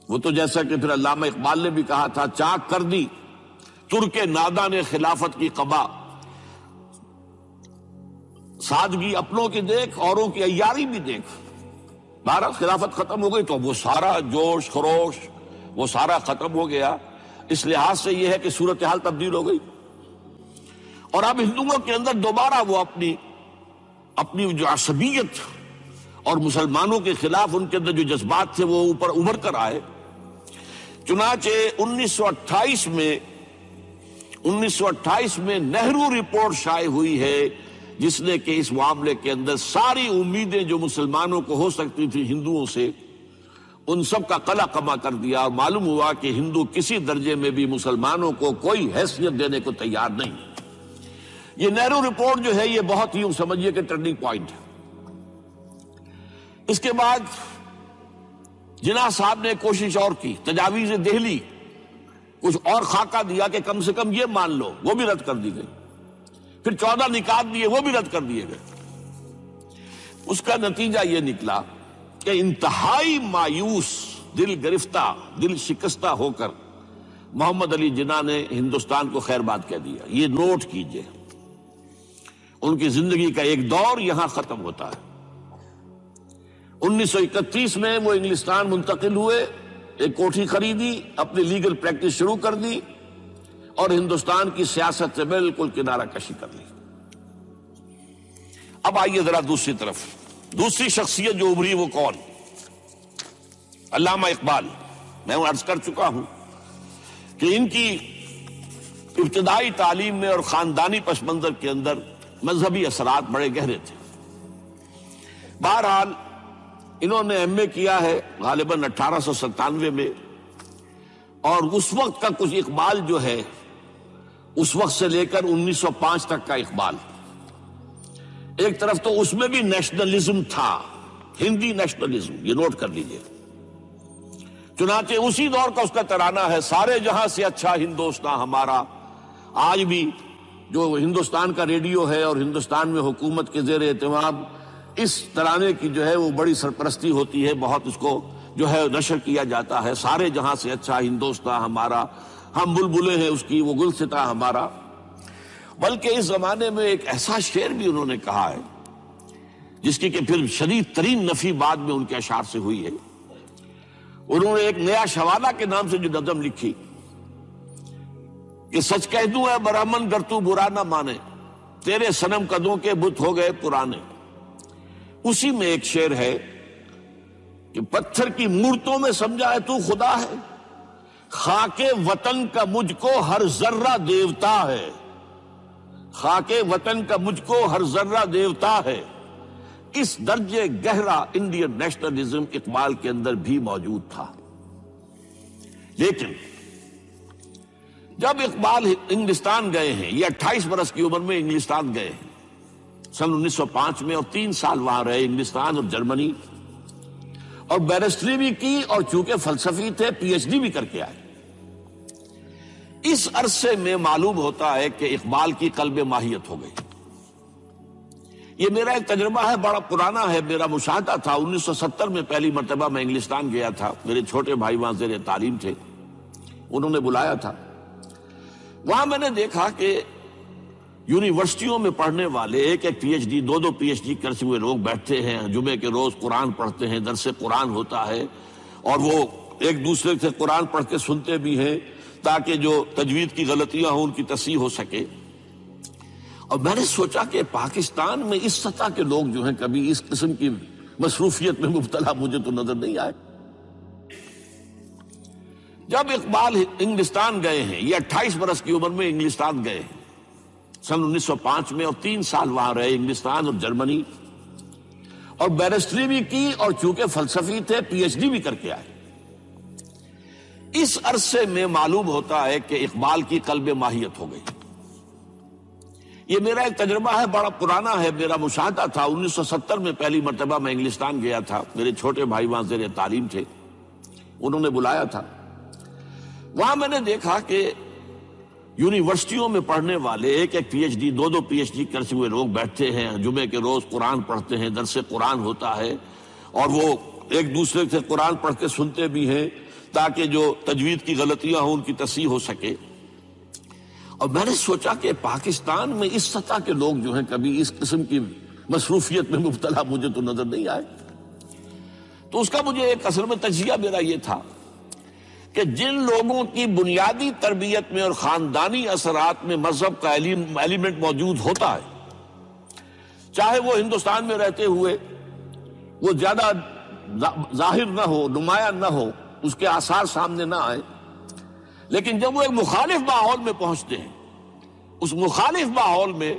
وہ تو جیسا کہ پھر علامہ اقبال نے بھی کہا تھا، چاک کر دی ترک نادا نے خلافت کی قبا، سادگی اپنوں کی دیکھ اوروں کی عیاری بھی دیکھ۔ بہرحال خلافت ختم ہو گئی تو وہ سارا جوش خروش وہ سارا ختم ہو گیا۔ اس لحاظ سے یہ ہے کہ صورتحال تبدیل ہو گئی، اور اب ہندوؤں کے اندر دوبارہ وہ اپنی جو عصبیت اور مسلمانوں کے خلاف ان کے اندر جو جذبات تھے وہ اوپر ابھر کر آئے۔ چنانچہ 1928 میں نہرو رپورٹ شائع ہوئی ہے، جس نے کہ اس معاملے کے اندر ساری امیدیں جو مسلمانوں کو ہو سکتی تھی ہندوؤں سے، ان سب کا قلع کما کر دیا، اور معلوم ہوا کہ ہندو کسی درجے میں بھی مسلمانوں کو کوئی حیثیت دینے کو تیار نہیں۔ یہ نہرو رپورٹ جو ہے یہ بہت ہی سمجھیے کہ ٹرننگ پوائنٹ ہے۔ اس کے بعد جناح صاحب نے کوشش اور کی، تجاویز دہلی، کچھ اور خاکہ دیا کہ کم سے کم یہ مان لو، وہ بھی رد کر دی گئی۔ پھر 14 نکات دیے، وہ بھی رد کر دیے گئے۔ اس کا نتیجہ یہ نکلا کہ انتہائی مایوس، دل گرفتہ، دل شکستہ ہو کر محمد علی جناح نے ہندوستان کو خیر بات کہہ دیا۔ یہ نوٹ کیجئے، ان کی زندگی کا ایک دور یہاں ختم ہوتا ہے۔ 1931 میں وہ انگلستان منتقل ہوئے، ایک کوٹھی خریدی، اپنی لیگل پریکٹس شروع کر دی اور ہندوستان کی سیاست سے بالکل کنارہ کشی کر لی۔ اب آئیے ذرا دوسری طرف، دوسری شخصیت جو ابھری وہ کون؟ علامہ اقبال۔ میں عرض کر چکا ہوں کہ ان کی ابتدائی تعلیم میں اور خاندانی پس منظر کے اندر مذہبی اثرات بڑے گہرے تھے۔ بہرحال انہوں نے ایم اے کیا ہے غالباً 1897 میں، اور اس وقت کا کچھ اقبال جو ہے، اس وقت سے لے کر 1905 تک کا اقبال، ایک طرف تو اس میں بھی نیشنلزم تھا، ہندی نیشنلزم، یہ نوٹ کر لیجئے۔ چنانچہ اسی دور کا اس کا ترانہ ہے، سارے جہاں سے اچھا ہندوستان ہمارا۔ آج بھی جو ہندوستان کا ریڈیو ہے اور ہندوستان میں حکومت کے زیر اہتمام اس ترانے کی جو ہے وہ بڑی سرپرستی ہوتی ہے، بہت اس کو جو ہے نشر کیا جاتا ہے، سارے جہاں سے اچھا ہندوستان ہمارا، ہم بلبلیں ہیں اس کی، وہ گلستاں ہمارا۔ بلکہ اس زمانے میں ایک ایسا شعر بھی انہوں نے کہا ہے جس کی کہ پھر شدید ترین نفی بعد میں ان کے اشعار سے ہوئی ہے۔ انہوں نے ایک نیا شوالہ کے نام سے جو نظم لکھی کہ سچ کہہ دوں اے برہمن گر تو برا نہ مانے، تیرے صنم قدوں کے بت ہو گئے پرانے۔ اسی میں ایک شعر ہے کہ پتھر کی مورتوں میں سمجھا ہے تو خدا ہے، خاک وطن کا مجھ کو ہر ذرہ دیوتا ہے، خاک وطن کا مجھ کو ہر ذرہ دیوتا ہے۔ اس درجے گہرا انڈین نیشنلزم اقبال کے اندر بھی موجود تھا۔ لیکن جب اقبال انگلستان گئے ہیں، یہ 28 برس کی عمر میں انگلستان گئے ہیں سن 1905 میں، اور 3 سال وہاں رہے انگلستان اور جرمنی، اور بیرسٹری بھی کی، اور چونکہ فلسفی تھے پی ایچ ڈی بھی کر کے آئے۔ اس عرصے میں معلوم ہوتا ہے کہ اقبال کی قلب ماہیت ہو گئی۔ یہ میرا ایک تجربہ ہے، بڑا پرانا ہے، میرا مشاہدہ تھا۔ 1970 میں پہلی مرتبہ میں انگلستان گیا تھا، میرے چھوٹے بھائی وہاں زیر تعلیم تھے، انہوں نے بلایا تھا۔ وہاں میں نے دیکھا کہ یونیورسٹیوں میں پڑھنے والے ایک ایک P H D, 2 P H D کرتے ہوئے لوگ بیٹھتے ہیں، جمعے کے روز قرآن پڑھتے ہیں، درس قرآن ہوتا ہے، اور وہ ایک دوسرے سے قرآن پڑھ کے سنتے بھی ہیں تاکہ جو تجوید کی غلطیاں ہوں ان کی تصحیح ہو سکے۔ اور میں نے سوچا کہ پاکستان میں اس سطح کے لوگ جو ہیں کبھی اس قسم کی مصروفیت میں مبتلا مجھے تو نظر نہیں آئے۔ جب اقبال انگلستان گئے ہیں، یہ 28 برس کی عمر میں انگلستان گئے ہیں سن 1905 میں، اور 3 سال وہاں رہے انگلستان اور جرمنی، اور بیرسٹری بھی کی، اور چونکہ فلسفی تھے پی ایچ ڈی بھی کر کے آئے۔ اس عرصے میں معلوم ہوتا ہے کہ اقبال کی قلب ماہیت ہو گئی۔ یہ میرا ایک تجربہ ہے، بڑا پرانا ہے، میرا مشاہدہ تھا۔ 1970 میں پہلی مرتبہ میں انگلستان گیا تھا، میرے چھوٹے بھائی وہاں زیر تعلیم تھے، انہوں نے بلایا تھا۔ وہاں میں نے دیکھا کہ یونیورسٹیوں میں پڑھنے والے ایک ایک P H D, 2 P H D کرتے ہوئے لوگ بیٹھتے ہیں، جمعے کے روز قرآن پڑھتے ہیں، درس قرآن ہوتا ہے، اور وہ ایک دوسرے سے قرآن پڑھ کے سنتے بھی ہیں تاکہ جو تجوید کی غلطیاں ہوں ان کی تصحیح ہو سکے۔ اور میں نے سوچا کہ پاکستان میں اس سطح کے لوگ جو ہیں کبھی اس قسم کی مصروفیت میں مبتلا مجھے تو نظر نہیں آئے۔ تو اس کا مجھے ایک اصل میں تجزیہ میرا یہ تھا کہ جن لوگوں کی بنیادی تربیت میں اور خاندانی اثرات میں مذہب کا ایلیمنٹ موجود ہوتا ہے، چاہے وہ ہندوستان میں رہتے ہوئے وہ زیادہ ظاہر نہ ہو، نمایاں نہ ہو، اس کے آثار سامنے نہ آئے، لیکن جب وہ ایک مخالف ماحول میں پہنچتے ہیں، اس مخالف ماحول میں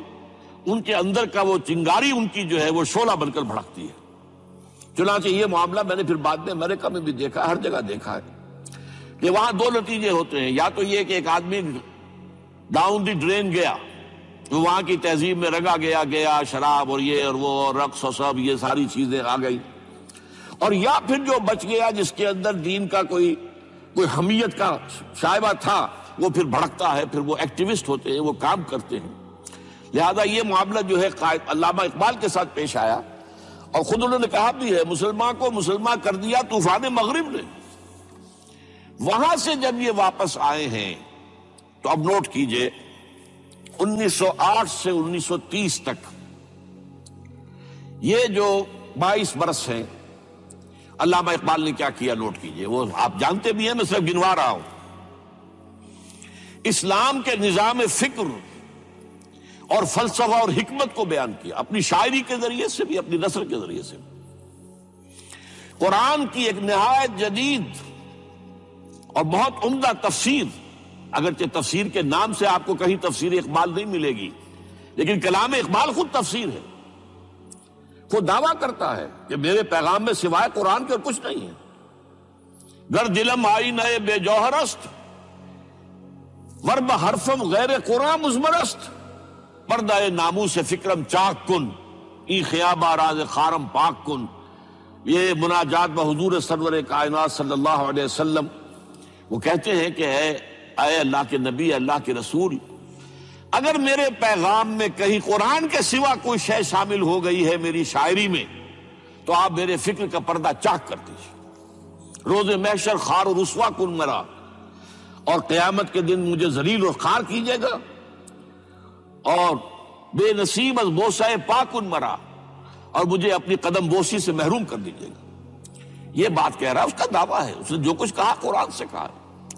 ان کے اندر کا وہ چنگاری ان کی جو ہے وہ شعلہ بن کر بھڑکتی ہے۔ چنانچہ یہ معاملہ میں نے پھر بعد میں امریکہ میں بھی دیکھا، ہر جگہ دیکھا ہے کہ وہاں 2 نتیجے ہوتے ہیں، یا تو یہ کہ ایک آدمی ڈاؤن دی ڈرین گیا، تو وہاں کی تہذیب میں رگا گیا شراب اور یہ اور وہ اور رقص اور سب یہ ساری چیزیں آ گئی، اور یا پھر جو بچ گیا جس کے اندر دین کا کوئی حمیت کا شائبہ تھا، وہ پھر بھڑکتا ہے، پھر وہ ایکٹیوسٹ ہوتے ہیں، وہ کام کرتے ہیں۔ لہذا یہ معاملہ جو ہے علامہ اقبال کے ساتھ پیش آیا، اور خود انہوں نے کہا بھی ہے مسلمان کو مسلمان کر دیا طوفان مغرب نے۔ وہاں سے جب یہ واپس آئے ہیں تو اب نوٹ کیجئے 1908 سے 1930 تک یہ جو 22 برس ہیں، علامہ اقبال نے کیا کیا نوٹ کیجئے، وہ آپ جانتے بھی ہیں، میں صرف گنوا رہا ہوں۔ اسلام کے نظام فکر اور فلسفہ اور حکمت کو بیان کیا، اپنی شاعری کے ذریعے سے بھی، اپنی نثر کے ذریعے سے بھی۔ قرآن کی ایک نہایت جدید اور بہت عمدہ تفسیر، اگرچہ تفسیر کے نام سے آپ کو کہیں تفسیر اقبال نہیں ملے گی، لیکن کلام اقبال خود تفسیر ہے۔ وہ دعویٰ کرتا ہے کہ میرے پیغام میں سوائے قرآن کے اور کچھ نہیں ہے۔ گر دلم آئی نئے بے جوہرست ورب حرفم غیر قرآن مزمرست پردہ ناموس فکرم چاک کن ای خیابہ راز خارم پاک کن۔ یہ مناجات بحضور سرور کائنات صلی اللہ علیہ وسلم، وہ کہتے ہیں کہ اے اللہ کے نبی، اللہ کے رسول، اگر میرے پیغام میں کہیں قرآن کے سوا کوئی شے شامل ہو گئی ہے میری شاعری میں تو آپ میرے فکر کا پردہ چاک کر دیجیے۔ روز محشر خار و رسوا کن مرا، اور قیامت کے دن مجھے ذلیل و خوار کیجیے گا، اور بے نصیب از بوسہ پاکن مرا، اور مجھے اپنی قدم بوسی سے محروم کر دیجیے گا۔ یہ بات کہہ رہا ہے، اس کا دعویٰ ہے، اس نے جو کچھ کہا قرآن سے کہا۔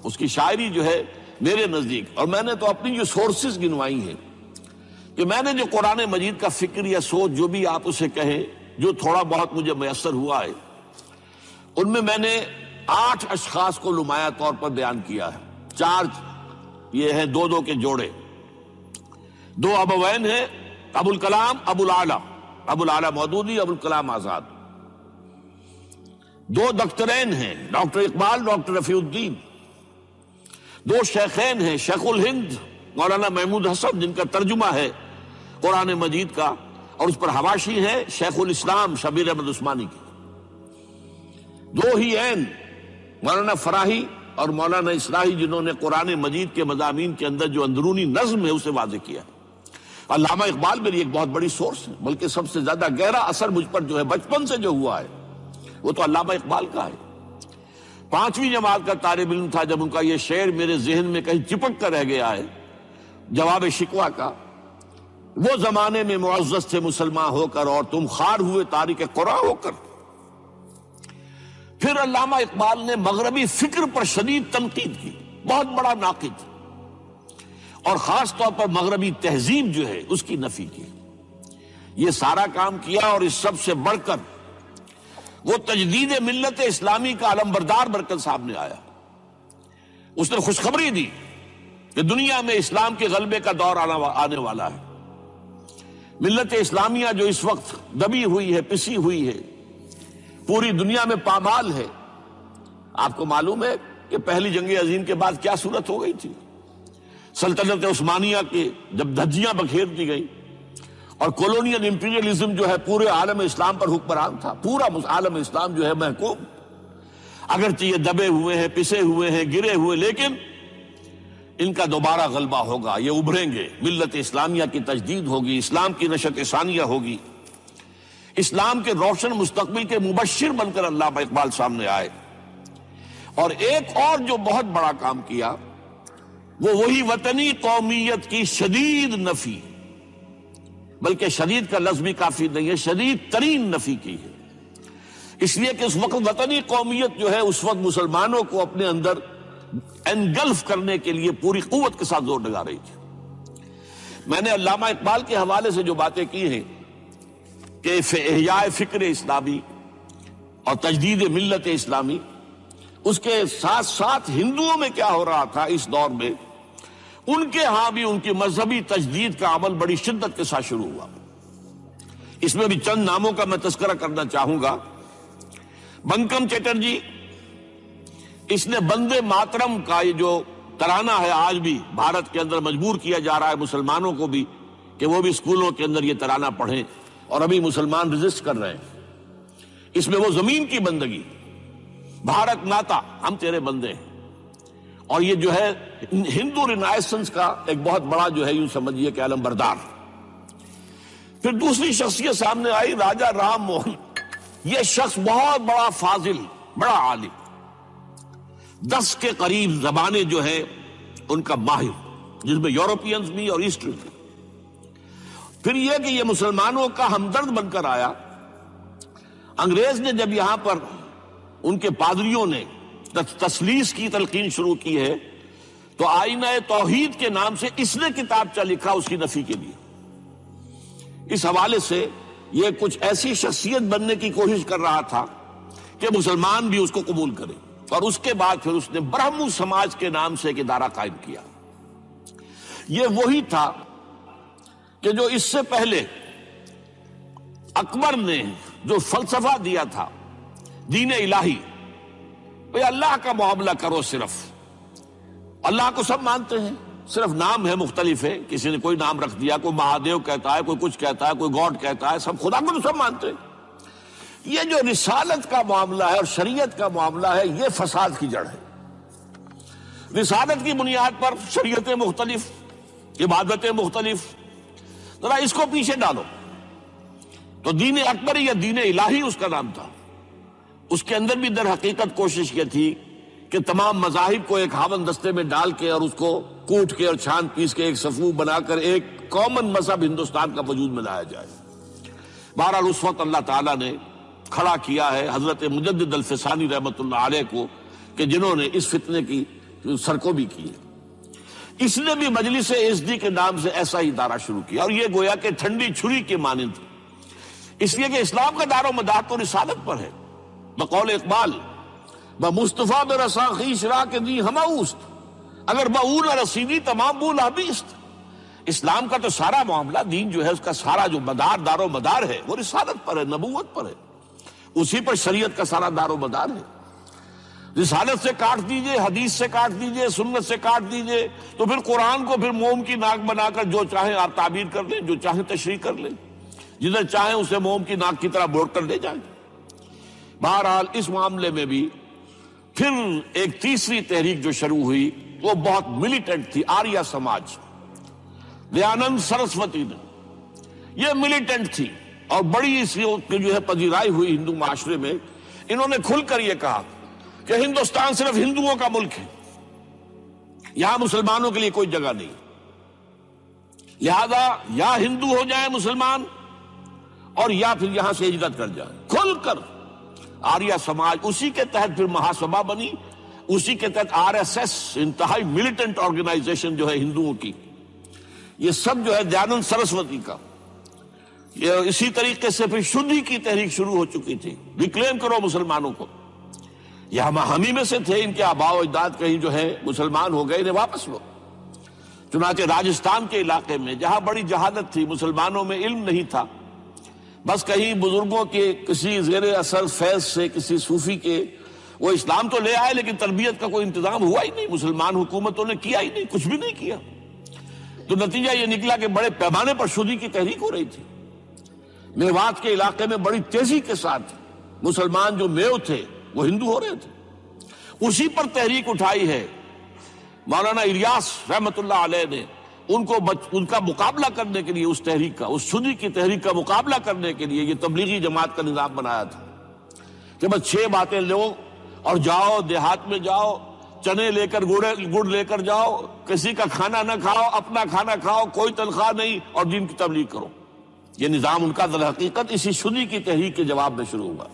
اس کی شاعری جو ہے میرے نزدیک، اور میں نے تو اپنی جو سورسز گنوائی ہیں کہ میں نے جو قرآن مجید کا فکر یا سوچ جو بھی آپ اسے کہیں، جو تھوڑا بہت مجھے میسر ہوا ہے، ان میں نے 8 اشخاص کو نمایاں طور پر بیان کیا ہے۔ 4 یہ ہیں 2 کے جوڑے، 2 ابوین ہیں، ابو الکلام ابو العلا مودودی، ابو الکلام آزاد۔ 2 دخترین ہیں، ڈاکٹر اقبال، ڈاکٹر رفیع الدین۔ 2 شیخین ہیں، شیخ الہند مولانا محمود حسن، جن کا ترجمہ ہے قرآن مجید کا، اور اس پر حواشی ہے شیخ الاسلام شبیر احمد عثمانی کی۔ 2 ہی عین مولانا فراہی اور مولانا اصلاحی، جنہوں نے قرآن مجید کے مضامین کے اندر جو اندرونی نظم ہے اسے واضح کیا۔ علامہ اقبال میری ایک بہت بڑی سورس ہے، بلکہ سب سے زیادہ گہرا اثر مجھ پر جو ہے بچپن سے جو ہوا ہے وہ تو علامہ اقبال کا ہے۔ 5ویں جماعت کا طالب علم تھا جب ان کا یہ شعر میرے ذہن میں کہیں چپک کر رہ گیا ہے، جواب شکوہ کا، وہ زمانے میں معزز تھے مسلمان ہو کر اور تم خوار ہوئے تارک قرآن ہو کر۔ پھر علامہ اقبال نے مغربی فکر پر شدید تنقید کی، بہت بڑا ناقد، اور خاص طور پر مغربی تہذیب جو ہے اس کی نفی کی۔ یہ سارا کام کیا، اور اس سب سے بڑھ کر وہ تجدید ملت اسلامی کا علمبردار برکت صاحب نے آیا۔ اس نے خوشخبری دی کہ دنیا میں اسلام کے غلبے کا دور آنے والا ہے۔ ملت اسلامیہ جو اس وقت دبی ہوئی ہے، پسی ہوئی ہے، پوری دنیا میں پامال ہے۔ آپ کو معلوم ہے کہ پہلی جنگ عظیم کے بعد کیا صورت ہو گئی تھی؟ سلطنت عثمانیہ کے جب دھجیاں بکھیر دی گئی، اور کولونیل امپیریلزم جو ہے پورے عالم اسلام پر حکمران تھا، پورا عالم اسلام جو ہے محکوم، اگرچہ یہ دبے ہوئے ہیں، پسے ہوئے ہیں، گرے ہوئے، لیکن ان کا دوبارہ غلبہ ہوگا، یہ ابھریں گے، ملت اسلامیہ کی تجدید ہوگی، اسلام کی نشأت ثانیہ ہوگی، اسلام کے روشن مستقبل کے مبشر بن کر علامہ اقبال سامنے آئے۔ اور ایک اور جو بہت بڑا کام کیا وہ وہی وطنی قومیت کی شدید نفی، بلکہ شدید کا لفظ بھی کافی نہیں ہے، شدید ترین نفی کی ہے۔ اس لیے کہ اس وقت وطنی قومیت جو ہے اس وقت مسلمانوں کو اپنے اندر انگلف کرنے کے لیے پوری قوت کے ساتھ زور لگا رہی تھی۔ میں نے علامہ اقبال کے حوالے سے جو باتیں کی ہیں کہ احیاء فکر اسلامی اور تجدید ملت اسلامی، اس کے ساتھ ساتھ ہندوؤں میں کیا ہو رہا تھا اس دور میں، ان کے ہاں بھی ان کی مذہبی تجدید کا عمل بڑی شدت کے ساتھ شروع ہوا۔ اس میں بھی چند ناموں کا میں تذکرہ کرنا چاہوں گا۔ بنکم چٹرجی، اس نے بندے ماترم کا یہ جو ترانہ ہے آج بھی بھارت کے اندر مجبور کیا جا رہا ہے مسلمانوں کو بھی کہ وہ بھی اسکولوں کے اندر یہ ترانہ پڑھیں، اور ابھی مسلمان رجسٹ کر رہے ہیں۔ اس میں وہ زمین کی بندگی، بھارت ماتا ہم تیرے بندے ہیں، اور یہ جو ہے ہندو رینائسنس کا ایک بہت بڑا جو ہے یوں سمجھیے کہ علم بردار۔ پھر دوسری شخصیت سامنے آئی، راجہ رام موہن یہ شخص بہت بڑا فاضل، بڑا عالم، 10 کے قریب زبانیں جو ہے ان کا ماہر، جس میں یورپینز بھی اور ایسٹرن بھی۔ پھر یہ کہ یہ مسلمانوں کا ہمدرد بن کر آیا۔ انگریز نے جب یہاں پر ان کے پادریوں نے تثلیث کی تلقین شروع کی ہے تو آئینہ توحید کے نام سے اس نے کتابچہ لکھا اس کی نفی کے لیے۔ اس حوالے سے یہ کچھ ایسی شخصیت بننے کی کوشش کر رہا تھا کہ مسلمان بھی اس کو قبول کرے، اور اس کے بعد پھر اس نے برہمو سماج کے نام سے ایک ادارہ قائم کیا۔ یہ وہی تھا کہ جو اس سے پہلے اکبر نے جو فلسفہ دیا تھا دین الہی، بھئی اللہ کا معاملہ کرو، صرف اللہ کو سب مانتے ہیں، صرف نام ہے مختلف ہے، کسی نے کوئی نام رکھ دیا، کوئی مہادیو کہتا ہے، کوئی کچھ کہتا ہے، کوئی گاڈ کہتا ہے، سب خدا کو تو سب مانتے ہیں۔ یہ جو رسالت کا معاملہ ہے اور شریعت کا معاملہ ہے، یہ فساد کی جڑ ہے۔ رسالت کی بنیاد پر شریعتیں مختلف، عبادتیں مختلف، ذرا اس کو پیچھے ڈالو۔ تو دین اکبری یا دین الہی اس کا نام تھا۔ اس کے اندر بھی در حقیقت کوشش یہ تھی کہ تمام مذاہب کو ایک ہاون دستے میں ڈال کے اور اس کو کوٹ کے اور چھان پیس کے ایک صفوف بنا کر ایک کامن مذہب ہندوستان کا وجود میں لایا جائے۔ بہرحال اس وقت اللہ تعالیٰ نے کھڑا کیا ہے حضرت مجدد الفسانی رحمۃ اللہ علیہ کو، کہ جنہوں نے اس فتنے کی سرکوبی کی ہے۔ اس نے بھی مجلس ازدی کے نام سے ایسا ہی ادارہ شروع کیا، اور یہ گویا کہ ٹھنڈی چھری کے مانند، اس لیے کہ اسلام کا دار و مدار تو رسالت پر ہے۔ بقول اقبال، بمصطفیٰ برسا خویش را کے دی ہمہ اوست، اگر باؤ نہ رسیدی تمام بول حبیست۔ اسلام کا تو سارا معاملہ، دین جو ہے اس کا سارا جو مدار، دار و مدار ہے، وہ رسالت پر ہے، نبوت پر ہے، اسی پر شریعت کا سارا دار و مدار ہے۔ رسالت سے کاٹ دیجئے، حدیث سے کاٹ دیجئے، سنت سے کاٹ دیجئے، تو پھر قرآن کو پھر موم کی ناک بنا کر جو چاہیں آپ تعبیر کر لیں، جو چاہیں تشریح کر لیں، جدھر چاہیں اسے موم کی ناک کی طرح بوڑ کر لے جائیں۔ بہرحال اس معاملے میں بھی پھر ایک تیسری تحریک جو شروع ہوئی وہ بہت ملیٹنٹ تھی، آریہ سماج، دیانند سرسوتی نے، یہ ملیٹنٹ تھی اور بڑی اس کی جو ہے پذیرائی ہوئی ہندو معاشرے میں۔ انہوں نے کھل کر یہ کہا کہ ہندوستان صرف ہندوؤں کا ملک ہے، یہاں مسلمانوں کے لیے کوئی جگہ نہیں، لہذا یا ہندو ہو جائیں مسلمان اور یا پھر یہاں سے ہجرت کر جائیں۔ کھل کر آریہ سماج، اسی کے تحت پھر مہاسبھا بنی، اسی کے تحت آر ایس ایس، انتہائی ملیٹنٹ آرگنائزیشن جو ہے ہندوؤں کی، یہ سب جو ہے دیانند سرسوتی کا۔ یہ اسی طریقے سے پھر شدھی کی تحریک شروع ہو چکی تھی، ریکلیم کرو مسلمانوں کو، یہ ہم ہی میں سے تھے، ان کے آباء و اجداد کہیں جو ہے مسلمان ہو گئے، انہیں واپس لو۔ چنانچہ راجستھان کے علاقے میں جہاں بڑی جہالت تھی، مسلمانوں میں علم نہیں تھا، بس کہیں بزرگوں کے کسی زیر اثر فیض سے، کسی صوفی کے، وہ اسلام تو لے آئے لیکن تربیت کا کوئی انتظام ہوا ہی نہیں، مسلمان حکومتوں نے کیا ہی نہیں، کچھ بھی نہیں کیا۔ تو نتیجہ یہ نکلا کہ بڑے پیمانے پر شدھی کی تحریک ہو رہی تھی۔ میوات کے علاقے میں بڑی تیزی کے ساتھ مسلمان جو میو تھے وہ ہندو ہو رہے تھے۔ اسی پر تحریک اٹھائی ہے مولانا الیاس رحمۃ اللہ علیہ نے، ان کا مقابلہ کرنے کے لیے، اس تحریک کا، اس شدھی کی تحریک کا مقابلہ کرنے کے لیے یہ تبلیغی جماعت کا نظام بنایا تھا کہ بس 6 باتیں لو اور جاؤ، دیہات میں جاؤ، چنے لے کر، گڑ لے کر جاؤ، کسی کا کھانا نہ کھاؤ، اپنا کھانا کھاؤ، کوئی تنخواہ نہیں، اور دین کی تبلیغ کرو۔ یہ نظام ان کا در حقیقت اسی شدھی کی تحریک کے جواب میں شروع ہوا۔